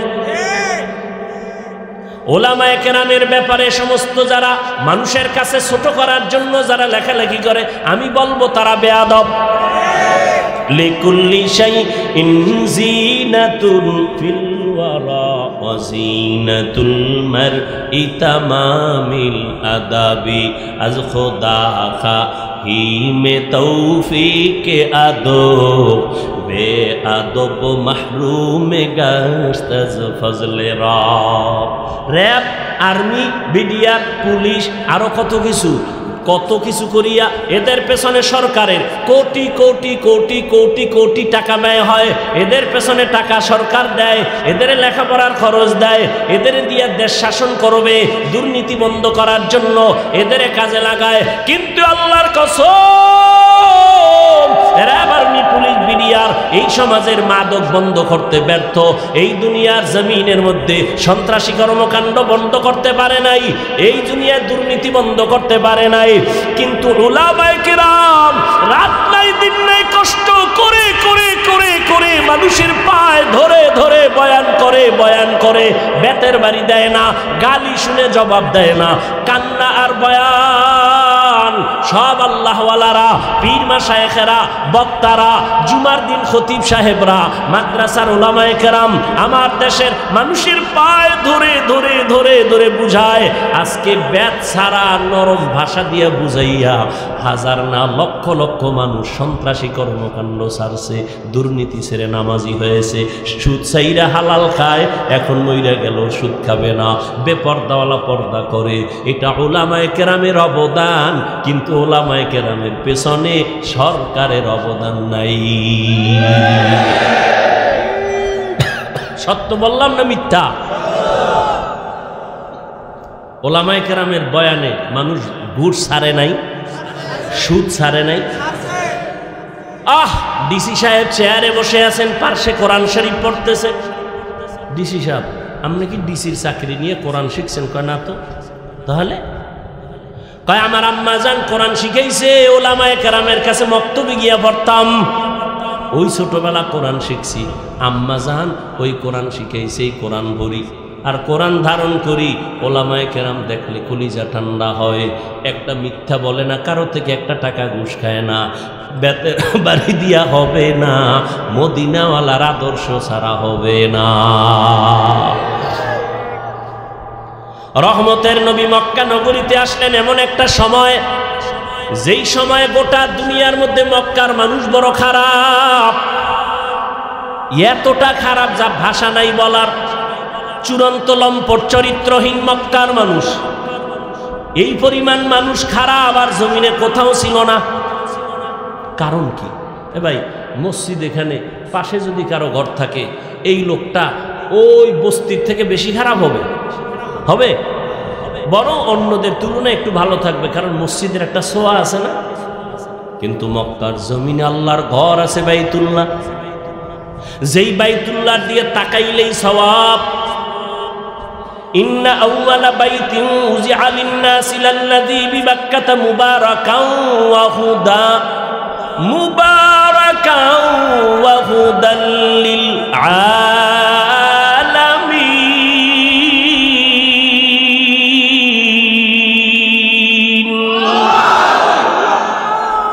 ওলামায়ে কেরামের ব্যাপারে সমস্ত যারা মানুষের কাছে ছোট করার জন্য যারা লেখালেখি করে, আমি বলবো তারা বেয়াদব। লিকুল্লি শাইইন জিনাতুন ফিল ওয়ারা ওয়া জিনাতুল মারই তামামিল আদাবি আজ খোদা খা হি মে তৌফিক আদব বে আদব মাহরুম গাশত আজ ফজলে রব। র‍্যাব, আর্মি, বিডিআর, পুলিশ, আরো কত কিছু করিয়া এদের পেছনে সরকারের কোটি কোটি কোটি কোটি কোটি টাকা ব্যয় হয়। এদের পেছনে টাকা সরকার দেয়, এদের লেখাপড়ার খরচ দেয়, এদের দিয়ে দেশ শাসন করবে, দুর্নীতি বন্ধ করার জন্য এদের কাজে লাগায়। কিন্তু আল্লাহর কসম, র‍্যাব, আর্মি, পুলিশ, বিডিআর এই সমাজের মাদক বন্ধ করতে ব্যর্থ। এই দুনিয়ার জমিনের মধ্যে সন্ত্রাসী কর্মকাণ্ড বন্ধ করতে পারে নাই, এই দুনিয়ার দুর্নীতি বন্ধ করতে পারে নাই। কিন্তু উলামায়ে কেরাম রাত নাই দিন নাই কষ্ট করে করে করে করে মানুষের পায়ে ধরে ধরে বয়ান করে বেতের বাড়ি দেয় না, গালি শুনে জবাব দেয় না, কান্না আর বয়ান সব আল্লাহওয়ালারা, পীর মাশায়েখেরা, বক্তারা, জুমার দিন খতিব সাহেবরা, মাদ্রাসার উলামায়ে কেরাম আমার দেশের মানুষের পায়ে ধরে ধরে ধরে ধরে বুঝায়। আজকে বেত ছাড়া নরম ভাষা দিয়ে বুঝাইয়া হাজার না লক্ষ লক্ষ মানুষ সন্ত্রাসী কর্মকাণ্ড ছাড়ছে, দুর্নীতি ছেড়ে নামাজি হয়েছে, সুদ চাইরা হালাল খায়, এখন মইরা গেল সুদ খাবে না, বেপর্দাওয়ালা পর্দা করে। এটা উলামায়ে কেরামের অবদান, কিন্তু উলামায়ে কেরামের পেছনে সরকারের অবদান নাই। সত্য বললাম না মিথ্যা? উলামায়ে কেরামের বয়ানে মানুষ ঘুষ ছাড়ে নাই, সুদ ছাড়ে নাই। ডিসি সাহেব চেয়ারে বসে আছেন, পার্শ্বে কোরআন শরীফ পড়তেছে। ডিসি সাহেব, আপনি কি ডিসির চাকরি নিয়ে কোরআন শিখছেন? কয় না তো। তাহলে কয় আমার আম্মা জান কোরআন শিখাইছে, উলামায়ে কেরামের কাছে মক্তবে গিয়া পড়তাম, ওই ছোটবেলা কোরআন শিখছি। আম্মা জান ওই কোরআন শিখাইছে, এই কোরআন পড়ি আর কোরআন ধারণ করি। উলামায়ে কেরাম দেখলে কলিজা ঠান্ডা হয়। একটা মিথ্যা বলে না, কারো থেকে একটা টাকা ঘুষ খায় না, বেতের বাড়ি দিয়া হবে না, মদিনাওয়ালার আদর্শ ছাড়া হবে না। রহমতের নবী মক্কা নগরীতে আসলেন এমন একটা সময়, যেই সময় গোটা দুনিয়ার মধ্যে মক্কার মানুষ বড় খারাপ, এতটা খারাপ যা ভাষা নাই বলার। চূড়ান্ত লম্পট চরিত্রহীন মক্কার মানুষ, এই পরিমাণ মানুষ খারাপ আর জমিনে কোথাও ছিল না। কারণ কি? ভাই মসজিদ এখানে, পাশে যদি কারো ঘর থাকে, এই লোকটা ওই বস্তির থেকে বেশি খারাপ হবে? হবে? বরং অন্যদের তুলনায় একটু ভালো থাকবে, কারণ মসজিদের একটা ছোঁয়া আছে না? কিন্তু মক্কার জমিনে আল্লাহর ঘর আছে বাইতুল্লাহ, যেই বাইতুল্লাহ দিয়ে তাকাইলেই সওয়াব। ইন্না আউয়ালা বাইতিন উযিআ লিন-নাসি লাল্লাযী বিবাক্কাতা মুবারাকান ওয়া হুদা মুবারাকান ওয়া হুদাল লিল আলামিন।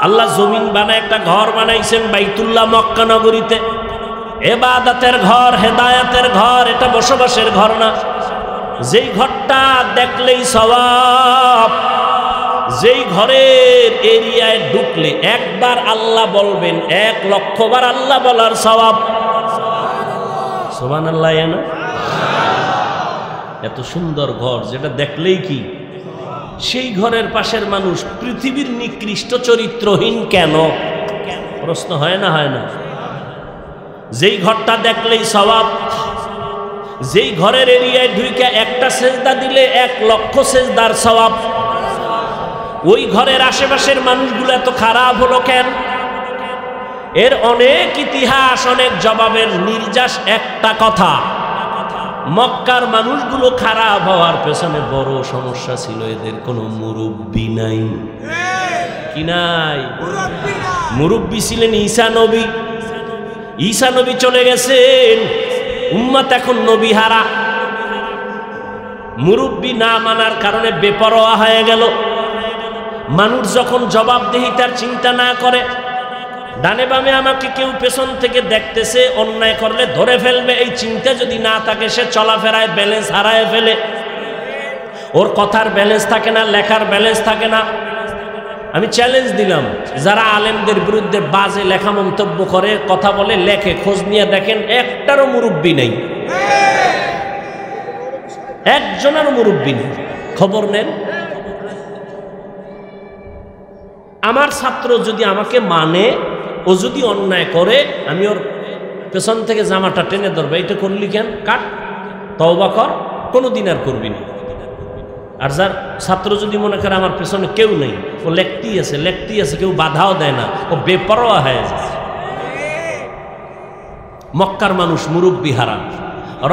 আল্লাহ জমিন বানায় একটা ঘর বানাইছেন বাইতুল্লাহ মক্কা নগরীতে, ইবাদতের ঘর, হেদায়েতের ঘর, এটা বসবাসের ঘর না। যেই ঘরটা দেখলেই সওয়াব, যেই ঘরের এরিয়ায় ঢুকলে একবার আল্লাহ বলবেন, 1,00,000 বার আল্লাহ বলার সওয়াব। সুবহানাল্লাহ। না এত সুন্দর ঘর যেটা দেখলেই কি, সেই ঘরের পাশের মানুষ পৃথিবীর নিকৃষ্ট চরিত্রহীন কেন? প্রশ্ন হয় না? হয় না? যেই ঘরটা দেখলেই সওয়াব, যেই ঘরের এরিয়ায় ঢুকে একটা সেজদা দিলে 1,00,000 সেজদার সওয়াব। ওই ঘরের আশেপাশের মানুষগুলো এত খারাপ হলো কেন? এর অনেক ইতিহাস, অনেক জবাবের নির্যাস একটা কথা, মক্কার মানুষগুলো খারাপ হওয়ার পেছনে বড় সমস্যা ছিল এদের কোনো মুরব্বি নাই। কি নাই? মুরব্বি ছিলেন ঈসা নবী। ঈসা নবী চলে গেছেন, উম্মত এখন নবী হারা। মুরব্বি না মানার কারণে বেপরোয়া হয়ে গেল। মানুষ যখন জবাবদিহিতার চিন্তা না করে, ডানে বামে আমাকে কেউ পেছন থেকে দেখতেছে, অন্যায় করলে ধরে ফেলবে, এই চিন্তা যদি না থাকে, সে চলাফেরায় ব্যালেন্স হারায় ফেলে। ওর কথার ব্যালেন্স থাকে না, লেখার ব্যালেন্স থাকে না। আমি চ্যালেঞ্জ দিলাম, যারা আলেমদের বিরুদ্ধে বাজে লেখা মন্তব্য করে, কথা বলে, লেখে, খোঁজ নিয়ে দেখেন, একটারও মুরব্বি নেই, একজনেরও মুরব্বি নেই। খবর নেন। আমার ছাত্র যদি আমাকে মানে, ও যদি অন্যায় করে, আমি ওর পেছন থেকে জামাটা টেনে ধরবে, এটা করলি কেন, কাট, তওবা কর, কোনোদিন আর করবি না। আর যার ছাত্র যদি মনে করে আমার পেছনে কেউ নেই, ও লেখতেই আছে, কেউ বাধাও দেয় না, ও বেপরোয়া হয়ে যায়। মক্কার মানুষ মুরব্বি হারা।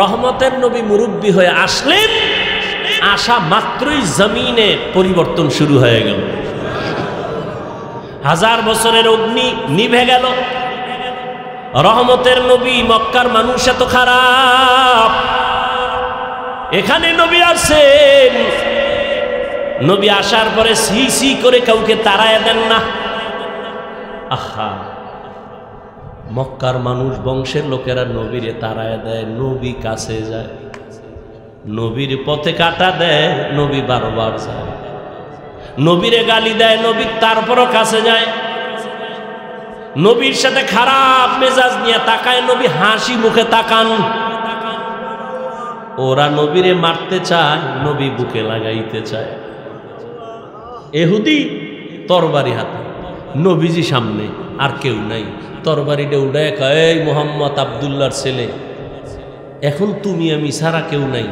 রহমতের নবী মুরব্বি হয়ে আসলেন, আসা মাত্রই জমিনে পরিবর্তন শুরু হয়ে গেল। 1000 বছরের অগ্নি নিভে গেল। রহমতের নবী, মক্কার মানুষ এত খারাপ। এখানে নবী আসেন, নবী আসার পরে সি সি করে কাউকে তাড়ায় দেন না। আহা, মক্কার মানুষ, বংশের লোকেরা নবীরে তাড়ায় দেয়, নবী কাছে যায়, নবীর পথে কাটা দেয়, নবী বারবার যায়, নবীরে গালি দেয়, নবী তারপরও কাছে যায়, নবীর সাথে খারাপ মেজাজ নিয়ে তাকায়, নবী হাসি মুখে তাকান। ওরা নবীরে মারতে চায়, নবী বুকে লাগাইতে চায়। এহুদি তরবারি হাতে, নবীজি সামনে, আর কেউ নাই। তরবারিটা উড়ায় কয়, এই মোহাম্মদ আব্দুল্লাহর ছেলে, এখন তুমি আমি ছাড়া কেউ নাই,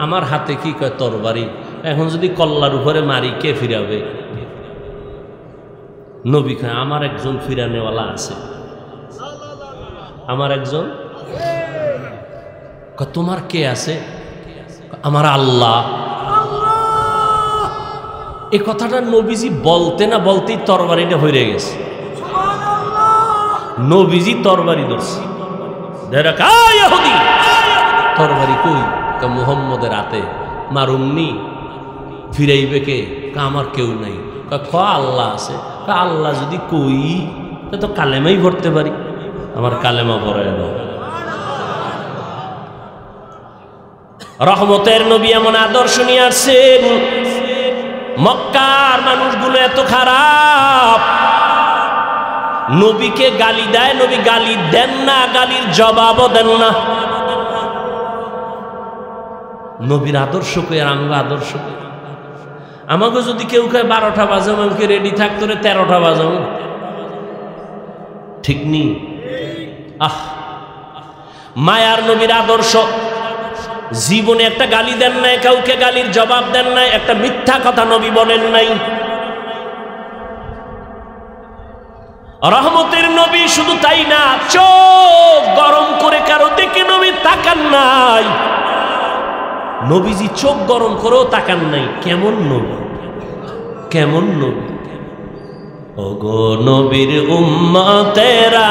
আমার হাতে কি কয় তরবারি, এখন যদি কল্লার উপরে মারি কে ফিরাবে? নবী কয়, আমার একজন ফিরানেওয়ালা আছে, আমার একজন। তোমার কে আছে? আমার আল্লাহ। এই কথাটা নবীজি বলতে না বলতেই তরবারিটা হয়ে গেছে। নবীজি তরবারি ধরছে, তরবারি কই? মুহাম্মদের হাতে, মারুমনি, ফিরাইবে কে? আমার কেউ নাই। আল্লাহ আছে। আল্লাহ যদি কই, তো কালেমাই পড়তে পারি, আমার কালেমা পড়ায় দাও। রহমতের নবী এমন আদর্শ নিয়ে আসছেন। মক্কার মানুষগুলো এত খারাপ, নবীকে গালি দেয়, নবী গালি দেন না, গালির জবাবও দেন না। নবীর আদর্শ কই আর আমাকে আদর্শ কই? আমাকে যদি কেউ কয় 12টা বাজাম, আমাকে রেডি থাকতো রে 13টা বাজাম, ঠিক নেই? আহ, মায়ার নবীর আদর্শ। জীবনে একটা গালি দেন নাই, কাউকে গালির জবাব দেন নাই, একটা মিথ্যা কথা নবী বলেন নাই। রহমতের নবী, শুধু তাই না, চোখ গরম করে কারো দিকে নবী তাকান নাই। নবীজি চোখ গরম করেও তাকান নাই। কেমন নবী, কেমন নবী! ওগো নবীর উম্মতেরা,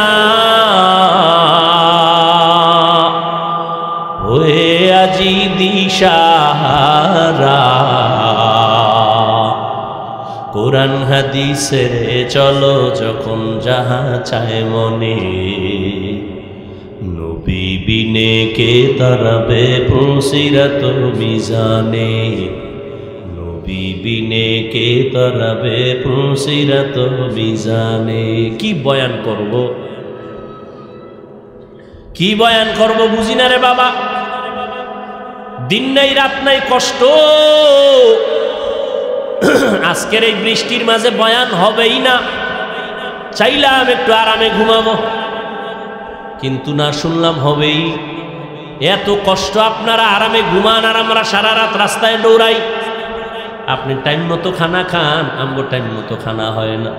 হয়ে আজি দিশাহারা, কোরআন হাদিসের চলো যখন যাহা চায় মনে, নবী বিনে কে তারাবে পুলসিরাত মিজানে, নবী বিনে কে তারাবে পুলসিরাত মিজানে। কি বয়ান করব, কি বয়ান করব বুঝি না রে বাবা। দিন নাই রাত নাই কষ্ট। আজকের এই বৃষ্টির মাঝে বয়ান হবেই না। চাইলাম একটু আরামে ঘুমাবো, কিন্তু না, শুনলাম হবেই। এত কষ্ট, আপনারা আরামে ঘুমান আর আমরা সারা রাত রাস্তায় দৌড়াই। আপনি টাইম মতো খানা খান, আমগো টাইম মতো খানা হয় না।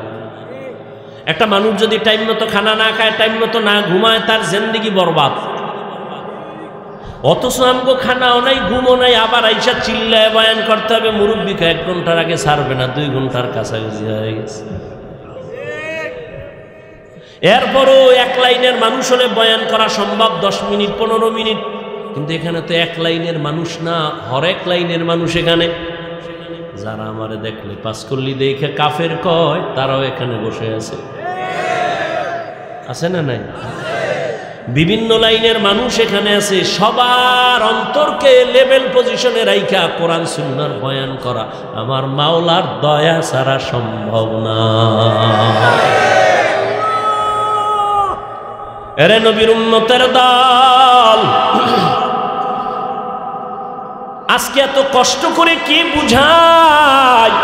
একটা মানুষ যদি টাইম মতো খানা না খায়, টাইম মতো না ঘুমায়, তার জিন্দেগি বরবাদ। অথচ আমগো খানাও নাই, ঘুমও নাই, আবার আইসা চিল্লায় বয়ান করতে হবে। মুরব্বীকে 1 ঘন্টার আগে ছাড়বে না, 2 ঘন্টার কাছাকাছি হয়ে গেছে। এরপরও 1 লাইনের মানুষ হলে বয়ান করা সম্ভব, 10 মিনিট 15 মিনিট। কিন্তু এখানে তো 1 লাইনের মানুষ না, হরেক লাইনের মানুষ এখানে। যারা আমারে দেখলে পাঁচকল্লি দেখে কাফের কয়, তারাও এখানে বসে আছে। আছে না নাই? বিভিন্ন লাইনের মানুষ এখানে আছে। সবার অন্তরকে লেভেল পজিশনে রাইখা কোরআন সুন্নাহর বয়ান করা আমার মাওলার দয়া ছাড়া সম্ভব না। এরে নবীর উম্মতের দল, আজকে এত কষ্ট করে কে বুঝায়?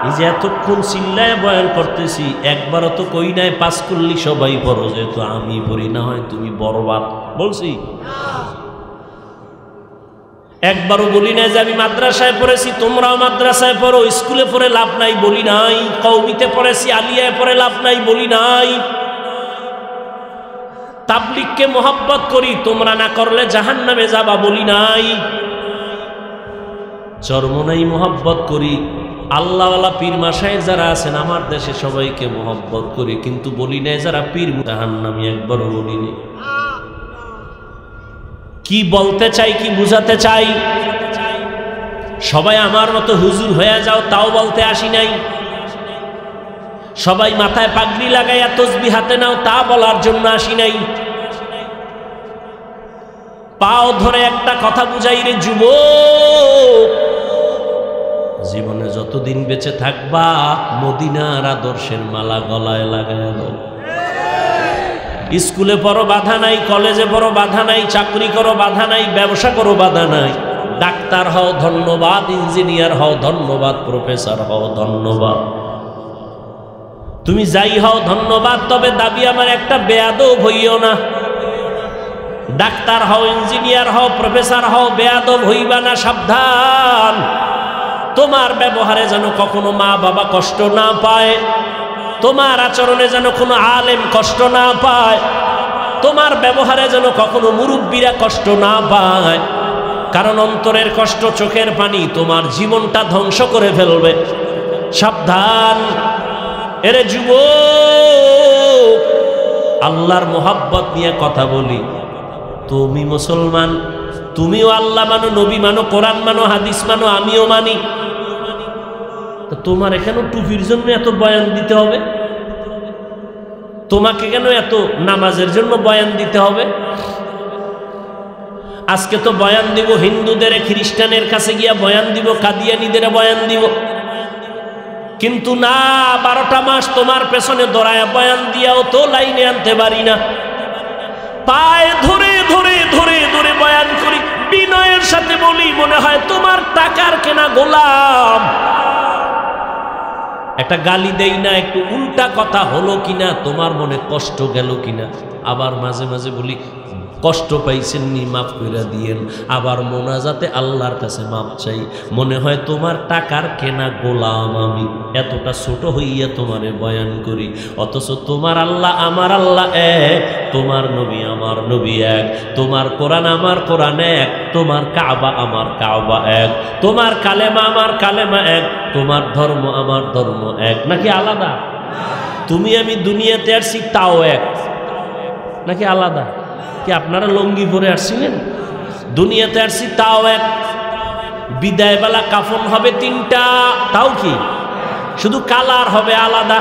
এই যে এতক্ষণ চিল্লায় বয়ান করতেছি, একবারও তো কই নাই পাঁচকল্লি সবাই পড়ো, যেহেতু আমি পড়ি, না হয় তুমি বরবাদ বলছি। একবারও বলি নাই যে আমি মাদ্রাসায় পড়েছি, তোমরাও মাদ্রাসায় পড়ো, স্কুলে পড়ে লাভ নাই বলি নাই। কওমিতে পড়েছি, আলিয়ায় পড়ে লাভ নাই বলি নাই। তাবলীগকে মোহাব্বত করি, তোমরা না করলে জাহান্নামে যাবা বলি নাই। চরমনাই মোহাব্বত করি, আল্লাহওয়ালা পীর মাশায়েখ যারা আছেন আমার দেশে সবাইকে মোহাব্বত করি, কিন্তু বলি নাই যারা পীর জাহান্নামী, একবারও বলি নাই। কি বলতে চাই, কি বুঝাতে চাই? সবাই আমার মতো হুজুর হয়ে যাও, তাও বলতে আসি নাই। সবাই মাথায় পাগড়ি লাগাইয়া তসবিহ হাতে নাও, তা বলার জন্য আসি নাই। পাও ধরে একটা কথা বুঝাই রে যুবক, জীবনে যতদিন বেঁচে থাকবা মদিনার আদর্শের মালা গলায় লাগায় দাও। স্কুলে পড়ো বাধা নাই, কলেজে পড়ো বাধা নাই, চাকরি করো বাধা নাই, ব্যবসা করো বাধা নাই। ডাক্তার হও ধন্যবাদ, ইঞ্জিনিয়ার হও ধন্যবাদ, প্রফেসর হও ধন্যবাদ, তুমি যাই হও ধন্যবাদ। তবে দাবি আমার একটা, বেয়াদব হইও না। ডাক্তার হও, ইঞ্জিনিয়ার হও, প্রফেসর হও, বেয়াদব হইবা না, সাবধান। তোমার ব্যবহারে যেন কখনো মা বাবা কষ্ট না পায়, তোমার আচরণে যেন কোনো আলেম কষ্ট না পায়, তোমার ব্যবহারে যেন কখনো মুরব্বীরা কষ্ট না পায়। কারণ অন্তরের কষ্ট, চোখের পানি তোমার জীবনটা ধ্বংস করে ফেলবে। সাবধান। এরে যুবক, আল্লাহর মোহাব্বত নিয়ে কথা বলি। তুমি মুসলমান, তুমিও আল্লাহ মানো, নবী মানো, কোরআন মানো, হাদিস মানো, আমিও মানি। তো তোমার কেন টুপির জন্য এত বয়ান দিতে হবে? তোমাকে কেন এত নামাজের জন্য বয়ান দিতে হবে? আজকে তো বয়ান দিব হিন্দুদের, খ্রিস্টানের কাছে গিয়া বয়ান দিব, কাদিয়ানীদের বয়ান দিব। কিন্তু না, 12টা মাস তোমার পেছনে দৌড়ায় বয়ান দিয়াও তো লাইনে আনতে পারি না। পায়ে ধরে ধরে ধরে ধরে বয়ান করি, বিনয়ের সাথে বলি, মনে হয় তোমার টাকার কেনা গোলাম। একটা গালি দেই না, একটু উল্টা কথা হলো কিনা, তোমার মনে কষ্ট গেল কিনা। আবার মাঝে মাঝে বলি কষ্ট পাইছেন নি, মাফ করে দিয়েন। আবার মোনাজাতে আল্লাহর কাছে মাপ চাই। মনে হয় তোমার টাকার কেনা গোলাম আমি, এতটা ছোট হইয়া তোমারে বয়ান করি, অথচ তোমার আল্লাহ আমার আল্লাহ এক, তোমার নবী আমার নবী এক, তোমার কোরআন আমার কোরআন এক, তোমার কাবা আমার কাবা এক, তোমার কালেমা আমার কালেমা এক, তোমার ধর্ম আমার ধর্ম এক। নাকি আলাদা? তুমি আমি দুনিয়াতে আসছি তাও এক, নাকি আলাদা? কি আপনারা লঙ্গি পরে আসছিলেন? দুনিয়াতে আসছি তাও এক। বিদায়বেলা কাফন হবে তিনটা, তাও কি শুধু কালার হবে আলাদা?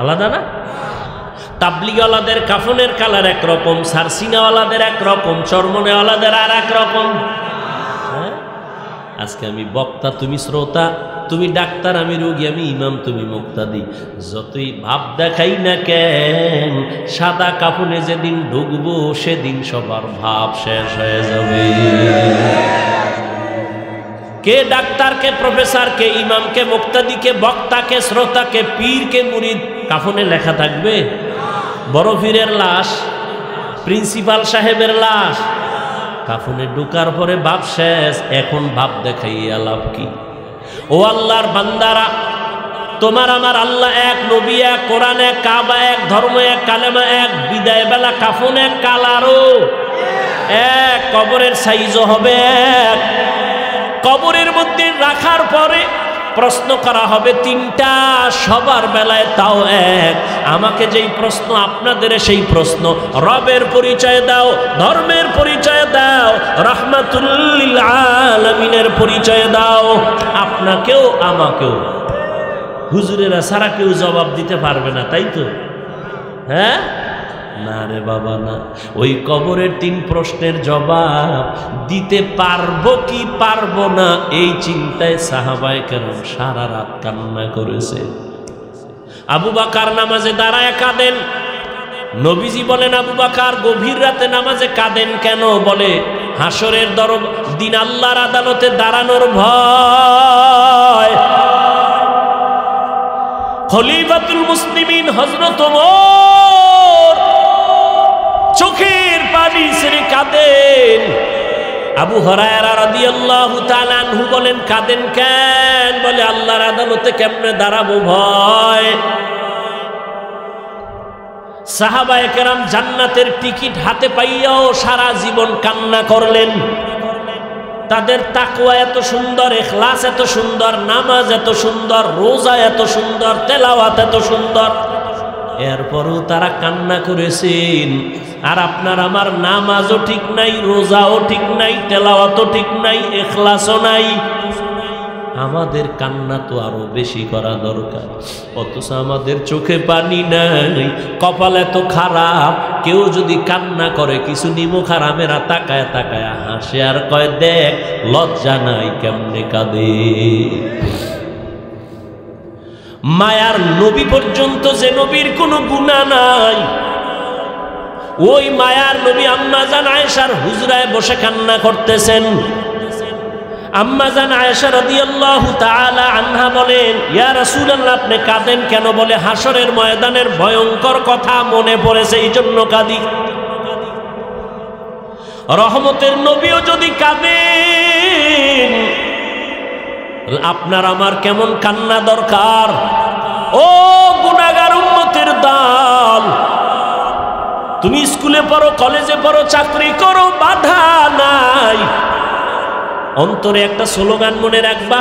আলাদা না? তাবলিগওয়ালাদের কাফনের কালার একরকম, সারসিনাওয়ালাদের একরকম, চরমনেওয়ালাদের আর এক রকম। আজকে আমি বক্তা, তুমি শ্রোতা, তুমি ডাক্তার, আমি রোগী, আমি ইমাম, তুমি মুক্তাদি। যতই ভাব দেখাই না কেন, সাদা কাফনে যেদিন ঢুকবো সেদিন সবার ভাব শেষ হয়ে যাবে। কে ডাক্তার, কে প্রফেসর, কে ইমাম, কে মুক্তাদি, কে বক্তা, কে শ্রোতা, কে পীর, কে মুরিদ, কাফনে লেখা থাকবে? বড় পীরের লাশ, প্রিন্সিপাল সাহেবের লাশ, কাফনে ঢুকার পরে ভাব শেষ। এখন ভাব দেখাইয়া লাভ কি? ও আল্লাহর বান্দারা, তোমার আমার আল্লাহ এক, নবী এক, কোরআন এক, কাবা এক, ধর্ম এক, কালেমা এক, বিদায় বেলা কাফন এক, কালারও এক, কবরের সাইজও হবে এক। কবরের মধ্যে রাখার পরে প্রশ্ন করা হবে তিনটা, সবার বেলায় তাও এক। আমাকে যেই প্রশ্ন, আপনাদের সেই প্রশ্ন। রবের পরিচয় দাও, ধর্মের পরিচয় দাও, রাহমাতুল লিল আলামিনের পরিচয় দাও। আপনাকেও আমাকেও হুজুরেরা সারা কেউ জবাব দিতে পারবে না, তাই তো? হ্যাঁ না রে বাবা না। ওই কবরের তিন প্রশ্নের জবাব দিতে পারবো কি পারবো না, এই চিন্তায় সাহাবায়ে কেরাম সারা রাত কান্না করেছে। আবু বকর নামাজে দাঁড়ায় কাঁদেন। নবীজি বলেন, আবু বকর গভীর রাতে নামাজে কাঁদেন কেন? বলে হাসরের দিন আল্লাহর আদালতে দাঁড়ানোর ভয়। খলিফাতুল মুসলিমিন হযরত ওমর চোখের পানি ছেড়ে কাঁদেন। আবু হুরায়রা রাদিয়াল্লাহু তাআলা আনহু বলেন, কাঁদেন কেন? বলে আল্লাহর আদালতে কেমনে দাঁড়াবো, ভয়। সাহাবায়ে কেরাম জান্নাতের টিকিট হাতে পাইয়াও সারা জীবন কান্না করলেন। তাদের তাকওয়া এত সুন্দর, ইখলাস এত সুন্দর, নামাজ এত সুন্দর, রোজা এত সুন্দর, তেলাওয়াত এত সুন্দর, এরপরও তারা কান্না করেছেন। আর আপনার আমার নামাজও ঠিক নাই, রোজাও ঠিক নাই, তেলাওয়াতও ঠিক নাই, ইখলাসও নাই। আমাদের কান্না তো আরো বেশি করা দরকার, অথচ আমাদের চোখে পানি নাই, কপাল এত খারাপ। কেউ যদি কান্না করে, কিছু নিমুখ হারামেরা তাকায় তাকায় হাসে আর কয়, দেখ লজ্জা নাই কেমনে কাঁদে। মায়ার নবী পর্যন্ত, যে নবীর কোনো গুনাহ নাই, ওই মায়ার নবী আম্মা জান আয়েশার হুজরায় বসে কান্না করতেছেন। আম্মা জান আয়েশা রাদিয়াল্লাহু তাআলা আনহা বলেন, ইয়া রাসূলুল্লাহ আপনি কাঁদেন কেন? বলে হাসরের ময়দানের ভয়ঙ্কর কথা মনে পড়েছে, এই জন্য কাঁদি। রহমতের নবীও যদি কাঁদেন, আপনার আমার কেমন কান্না দরকার। ও গুনাহগার উম্মতের দল, তুমি স্কুলে পড়ো, কলেজে পড়ো, চাকরি করো, বাধা নাই। অন্তরে একটা স্লোগান মনে রাখবা,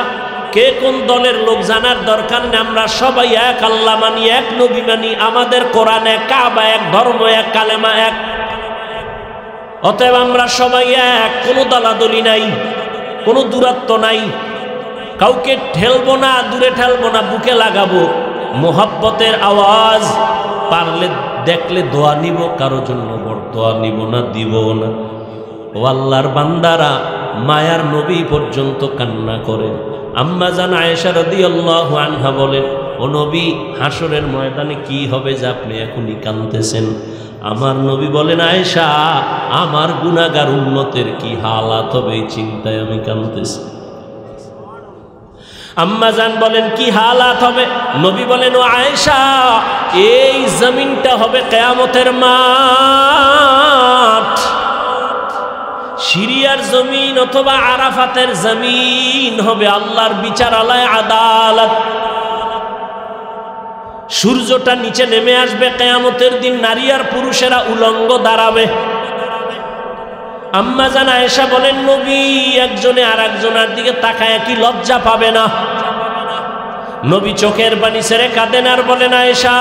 কে কোন দলের লোক জানার দরকার নেই। আমরা সবাই এক, আল্লাহ মানি, এক নবী মানি, আমাদের কোরআন এক, কাবা এক, ধর্ম এক, কালেমা এক। অতএব আমরা সবাই এক, কোনো দলাদলি নাই, কোনো দূরত্ব নাই, কাউকে ঠেলবো না, দূরে ঠেলবো না, বুকে লাগাবো। মোহাব্বতের আওয়াজ, পারলে দেখলে দোয়া নিব, কারো জন্য বড় দোয়া নিব না, দিব না। ও আল্লাহর বান্দারা, মায়ার নবী পর্যন্ত কান্না করে। আম্মা জান আয়েশা রাদিয়াল্লাহু আনহা বলেন, ও নবী, হাসরের ময়দানে কি হবে যে আপনি এখনই কাঁদতেছেন? আমার নবী বলেন, আয়েশা, আমার গুনাহগার উম্মতের কি হালাত হবে এই চিন্তায় আমি কাঁদতেছি। আম্মা জান বলেন কি হালাত হবে? নবী বলেন ও আয়েশা, এই জমিনটা হবে কিয়ামতের মাঠ। সিরিয়ার জমিন অথবা আরাফাতের জমিন হবে আল্লাহর বিচারালয়, আদালত। সূর্যটা নিচে নেমে আসবে কিয়ামতের দিন, নারী আর পুরুষেরা উলঙ্গ দাঁড়াবে। আম্মা জান আয়েশা বলেন নবী একজনে আর একজনের দিকে তাকায় কি লজ্জা পাবে না? নবী চোখের পানি ছেড়ে কাঁদেন আর বলেন আয়েশা,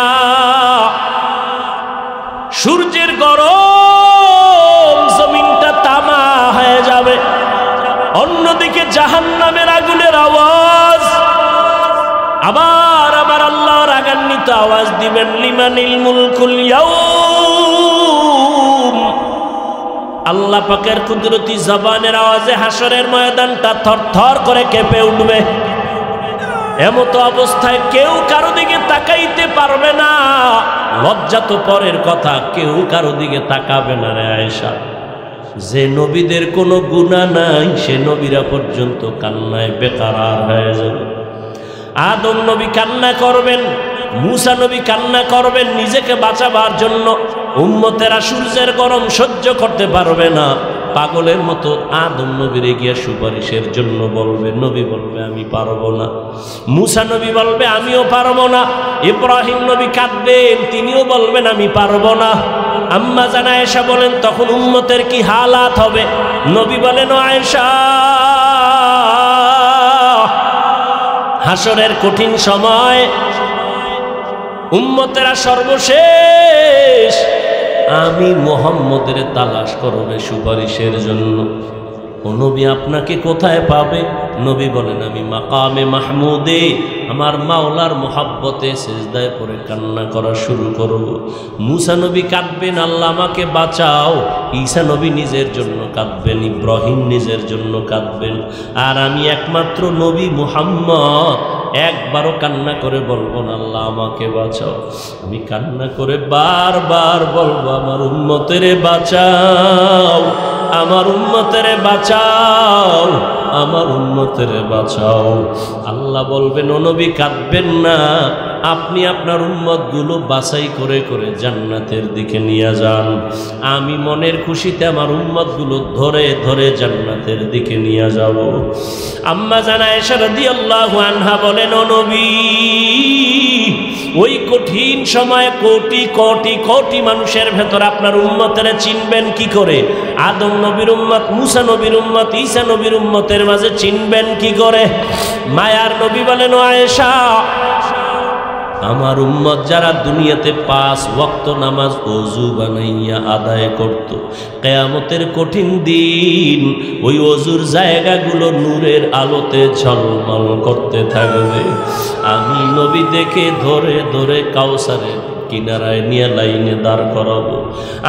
সূর্যের গরম জমিনটা তামা হয়ে যাবে, অন্যদিকে জাহান্নামের আগুনের আওয়াজ, আবার আমার আল্লাহ রাগান্বিত আওয়াজ দিবেন, লিমানিল মুলকুল ইয়াউম। আল্লাহ পাকের কুদরতি জবানের আওয়াজে হাসরের ময়দানটা থরথর করে কেঁপে উঠবে। এমত অবস্থায় কেউ কারো দিকে তাকাইতে পারবে না। লজ্জা তো পরের কথা, কেউ কারো দিকে তাকাবে না রে আয়েশা। যে নবীদের কোনো গুনাহ নাই সে নবীরা পর্যন্ত কান্নায় বেকারার হয়ে যাবে। আদম নবী কান্না করবেন, মুসা নবী কান্না করবেন নিজেকে বাঁচাবার জন্য। উম্মতেরা সূর্যের গরম সহ্য করতে পারবে না, পাগলের মতো আদম নবীর গিয়া সুপারিশের জন্য বলবে। নবী বলবে আমি পারবো না, মুসা নবী বলবে আমিও পারবো না, ইব্রাহিম নবী কাঁদবেন, তিনিও বলবেন আমি পারবো না। আম্মা জান আয়েশা বলেন তখন উম্মতের কি হালাত হবে? নবী বলেন ও আয়েশা, হাসরের কঠিন সময় উম্মতেরা সর্বশেষ আমি মুহাম্মদের তালাশ করবে সুপারিশের জন্য। ও নবী আপনাকে কোথায় পাবে? নবী বলেন আমি মাকামে মাহমুদে আমার মাওলার মোহাব্বতে সিজদায় পড়ে কান্না করা শুরু করব। মুসা নবী কাঁদবেন আল্লাহ আমাকে বাঁচাও, ঈসা নবী নিজের জন্য কাঁদবেন, ইব্রাহিম নিজের জন্য কাঁদবেন, আর আমি একমাত্র নবী মুহাম্মদ একবারও কান্না করে বলবো না আল্লাহ আমাকে বাঁচাও। আমি কান্না করে বারবার বলবো আমার উম্মতেরে বাঁচাও, আমার উম্মতেরে বাঁচাও, আমার উম্মতেরে বাঁচাও। আল্লাহ বলবেন ও নবী কাঁদবেন না, আপনি আপনার উম্মতগুলো বাছাই করে করে জান্নাতের দিকে নিয়ে যান। আমি মনের খুশিতে আমার উম্মতগুলো ধরে ধরে জান্নাতের দিকে নিয়ে যাব। আম্মা জান আয়েশা রাদিয়াল্লাহু আনহা বলেন ও নবী ওই কঠিন সময়ে কোটি কোটি কোটি মানুষের ভেতর আপনার উম্মতেরা চিনবেন কি করে? আদম নবীর উম্মত, মুসা নবীর উম্মত, ঈসা নবীর উম্মতের মাঝে চিনবেন কি করে? মায়ার নবী বলেন ও আয়েশা, আমার উম্মত যারা দুনিয়াতে 5 ওয়াক্ত নামাজ ওযু বানাইয়া আদায় করত, কিয়ামতের কঠিন দিন ওই ওযুর জায়গাগুলো নূরের আলোতে ঝলমল করতে থাকবে। আমি নবী দেখে ধরে ধরে কাউসারের কিনারায় নিয়ে লাইনে দাঁড় করাবো।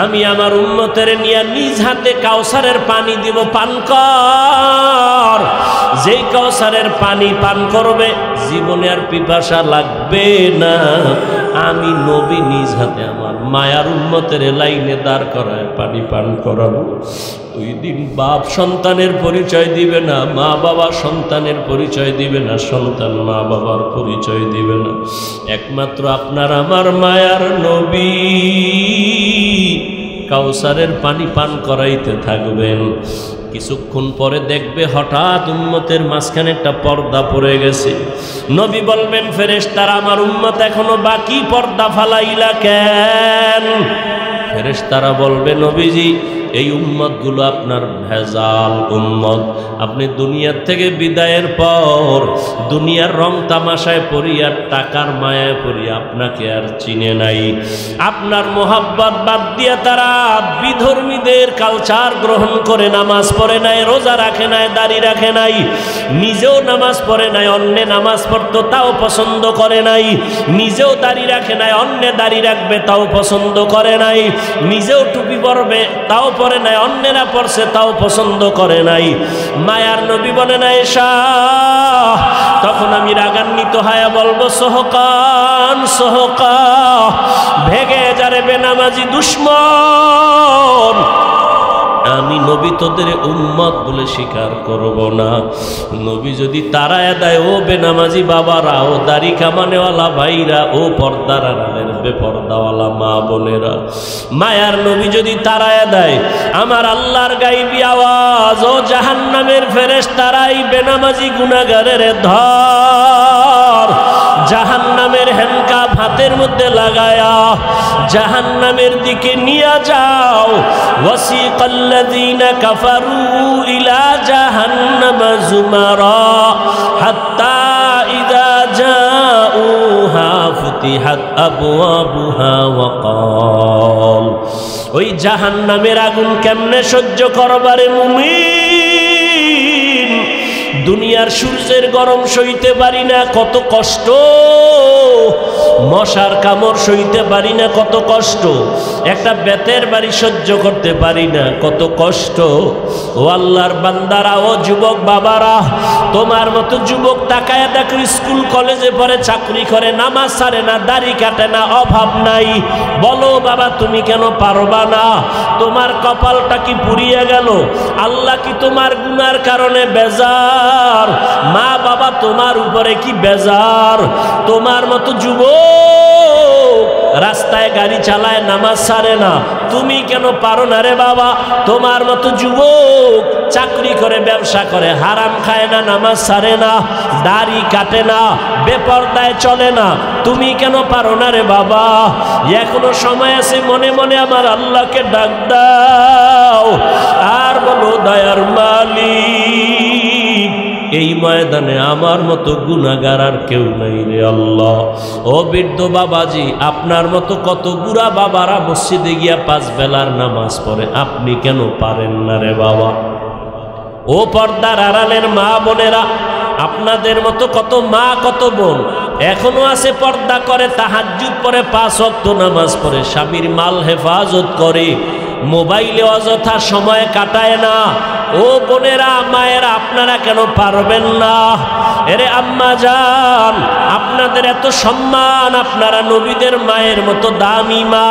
আমি আমার উম্মতের নিয়ে নিজ হাতে কাউসারের পানি দিব, পান কর। যেই কাউসারের পানি পান করবে জীবনে আর পিপাসা লাগবে না। আমি নবী নিজ হাতে আমার মায়ার উম্মতের লাইনে দাঁড় করায় পানি পান করাবো। ওই দিন বাপ সন্তানের পরিচয় দিবে না, মা বাবা সন্তানের পরিচয় দিবে না, সন্তান মা বাবার পরিচয় দিবে না। একমাত্র আপনার আমার মায়ার নবী কাউসারের পানি পান করাইতে থাকবেন। কিছুক্ষণ পরে দেখবে হঠাৎ উম্মতের মাঝখানে একটা পর্দা পড়ে গেছে। নবী বলবেন ফেরেশতারা আমার উম্মত এখনো বাকি, পর্দা ফালাইলা কেন? ফেরেশতারা বলবে নবীজি এই উম্মতগুলো আপনার ভেজাল উম্মত। আপনি দুনিয়ার থেকে বিদায়ের পর দুনিয়ার রং তামাশায় পড়িয়া টাকার মায়ায় পড়িয়া আপনাকে আর চিনে নাই। আপনার মোহাব্বত বাদ দিয়া তারা বিধর্মীদের কালচার গ্রহণ করে নামাজ পড়ে নাই, রোজা রাখে নাই, দাড়ি রাখে নাই, নিজেও নামাজ পড়ে নাই, অন্যে নামাজ পড়তো তাও পছন্দ করে নাই, নিজেও দাড়ি রাখে নাই, অন্যে দাড়ি রাখবে তাও পছন্দ করে নাই, নিজেও টুপি পরবে তাও পরে নাই, অন্যেরা পড়ছে তাও পছন্দ করে নাই। মায়ার নবী বলে না এসা, তখন আমি রাগান্বিত হয়ে বলবো সোহকান সোহকা, ভেগে যারে বেনামাজি দুশ্মন। আমি নবী তোদের উম্মত বলে স্বীকার করব না। নবী যদি তাড়ায় দেয়, ও বেনামাজি বাবারা, ও দাড়ি কামানেওয়ালা ভাইরা, ও পর্দার আড়ালের বেপর্দাওয়ালা মা বোনেরা, মায়ার নবী যদি তাড়ায় দেয়, আমার আল্লাহর গাইবি আওয়াজ, ও জাহান্নামের ফেরেশতারাই বেনামাজি গুনাহগারের ধর, জাহান্নামের হ্যান্ডকাপ হাতের মধ্যে লাগায়া জাহান্নামের দিকে নিয়ে যাও। ওয়াসিকাল্লাযীনা কাফারু ইলা জাহান্নামা যুমারা হাত্তা ইযা জাউহা ফুতিহাত আবওয়াবুহা ওয়া ক্বাল। ওই জাহান্নামের আগুন কেমনে সহ্য করবারে মুমিন? দুনিয়ার সূর্যের গরম সইতে পারি না, কত কষ্ট। মশার কামড় সইতে পারি না, কত কষ্ট। একটা বেতের বাড়ি সহ্য করতে পারি না, কত কষ্ট। ও আল্লাহর বান্দারা, ও যুবক বাবারা, তোমার মতো যুবক তাকায় দেখো, স্কুল কলেজে পড়ে, চাকরি করে, নামাজ ছাড়ে না, দাড়ি কাটে না, অভাব নাই। বলো বাবা তুমি কেন পারবা না? তোমার কপালটা কি পুড়িয়ে গেল? আল্লাহ কি তোমার গুনার কারণে বেজার? মা বাবা তোমার উপরে কি বেজার? তোমার মতো যুবক রাস্তায় গাড়ি চালায়, নামাজ ছাড়ে না, তুমি কেন পারো না রে বাবা? তোমার মতো যুবক চাকরি করে, ব্যবসা করে, হারাম খায় না, নামাজ ছাড়ে না, দাড়ি কাটে না, বেপরদায় চলে না, তুমি কেন পারো না রে বাবা? এখনো সময় আছে, মনে মনে আমার আল্লাহকে ডাক দাও আর বলো, দয়ার মালিক, এই ময়দানে আমার মতো গুনাহগার আর কেউ নাই রে আল্লাহ। ও বৃদ্ধ বাবাজি, আপনার মতো কত বুড়া বাবারা মসজিদে গিয়া 5 বেলার নামাজ পড়ে, আপনি কেন পারেন না রে বাবা? ও পর্দার আড়ালের মা বোনেরা, আপনাদের মতো কত মা, কত বোন এখনো আছে, পর্দা করে, তাহাজ্জুদ পড়ে, 5 ওয়াক্ত নামাজ পড়ে, স্বামীর মাল হেফাজত করে, মোবাইলে অযথা সময় কাটায় না। ও বোনেরা, মায়েরা, আপনারা কেন পারবেন না? এরে আম্মা জান, আপনাদের এত সম্মান, আপনারা নবীদের মায়ের মতো দামি মা,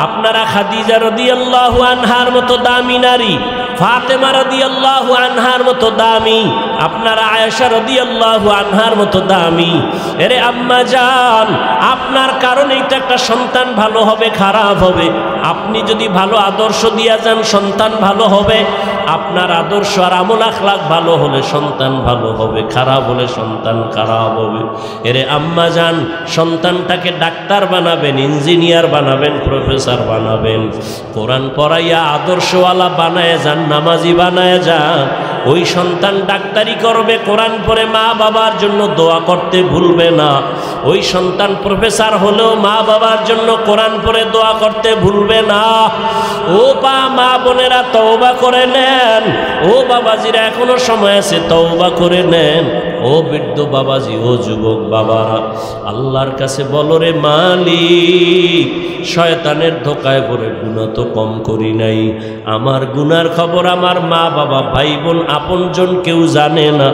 আপনারা খাদিজা রাদিয়াল্লাহু আনহার মতো দামি নারী, ফাতেমা রাদিয়াল্লাহু আনহার মতো দামি, আপনারা আয়েশা রাদিয়াল্লাহু আনহার মতো দামি। এরে আম্মা জান, আপনার কারণেই তো একটা সন্তান ভালো হবে, খারাপ হবে। আপনি যদি ভালো আদর্শ দিয়া যান, সন্তান ভালো হবে। আপনার আদর্শ আর আমল আখলাক ভালো হলে সন্তান ভালো হবে, খারাপ হলে সন্তান খারাপ হবে। এরে আম্মা জান, সন্তানটাকে ডাক্তার বানাবেন, ইঞ্জিনিয়ার বানাবেন, প্রফেসর বানাবেন, কোরআন পড়াইয়া আদর্শওয়ালা বানায় যান, নামাজি বানায় যান। ওই সন্তান ডাক্তারি করবে, কোরআন পড়ে মা বাবার জন্য দোয়া করতে ভুলবে না। ওই সন্তান প্রফেসর হলেও মা বাবার জন্য কোরআন পড়ে দোয়া করতে ভুলবে না। ও মা বোনেরা, তওবা করে নেন। ও বাবাজিরা, এখনো সময় আছে, তওবা করে নেন। ও বৃদ্ধ বাবাজি, ও যুবক বাবারা, আল্লাহর কাছে বলো, রে মালিক, শয়তানের ধোকায় পড়ে গুনাহ তো কম করি নাই, আমার গুনার খবর আমার মা বাবা, ভাই বোন, আপনজন কেউ জানে না।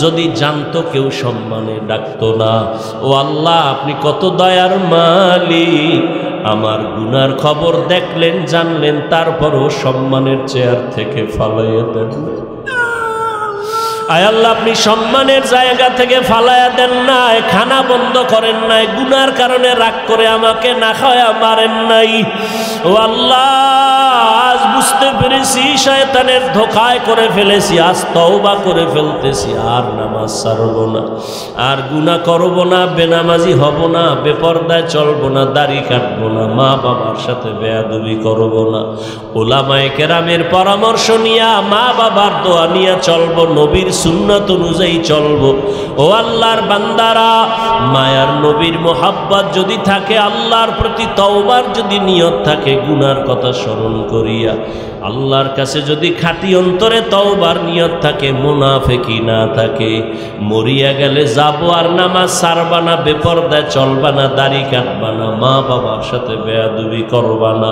যদি জানতো কেউ সম্মানে ডাকতো না। ও আল্লাহ, আপনি কত দয়ার মালিক, আমার গুনার খবর দেখলেন, জানলেন, তারপরও সম্মানের চেয়ার থেকে ফালাইয়া দেন। আয় আল্লাহ, আপনি সম্মানের জায়গা থেকে ফালাইয়া দেন নাই, খানা বন্ধ করেন নাই, গুনার কারণে রাগ করে আমাকে না খাওয়া মারেন নাই। ও আল্লাহ, আজ বুঝতে পেরেছি শয়তানের ধোঁকায় করে ফেলেছি, আজ তওবা করে ফেলতেছি, আর নামাজ ছাড়ব না, আর গুনাহ করব না, বেনামাজি হব না, বেপরদায় চলব না, দাড়ি কাটব না, মা বাবার সাথে বেয়াদবি করব না, উলামায়ে কেরামের পরামর্শ নিয়া, মা বাবার দোয়া নিয়া চলব, নবীর সুন্নাত অনুযায়ী চলব। ও আল্লাহর বান্দারা, মায়ার নবীর মোহাব্বত যদি থাকে, আল্লাহর প্রতি তওবার যদি নিয়ত থাকে, গুনার কথা স্মরণ করিয়া আল্লাহর কাছে যদি খাঁটি অন্তরে তওবার নিয়ত থাকে, মুনাফিকি না থাকে, মরিয়া গেলে যাব আর নামাজ ছাড়বা না, বেপরদায় চলবা না, দাড়ি কাটবা না, মা বাবার সাথে বেয়াদবি করবা না,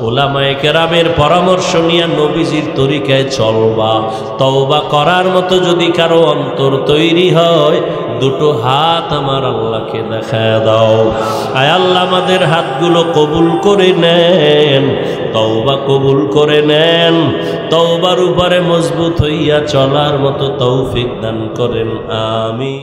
উলামায়ে কেরামের পরামর্শ নিয়ে নবীজির তরিকায় চলবা। তওবা করার মতো যদি কারো অন্তর তৈরি হয়, দুটো হাত আমার আল্লাহকে দেখায় দাও। আয় আল্লাহ আমাদের হাতগুলো কবুল করে নেন, তওবা কবুল করে নেন, তওবার উপরে মজবুত হইয়া চলার মতো তৌফিক দান করেন। আমিন।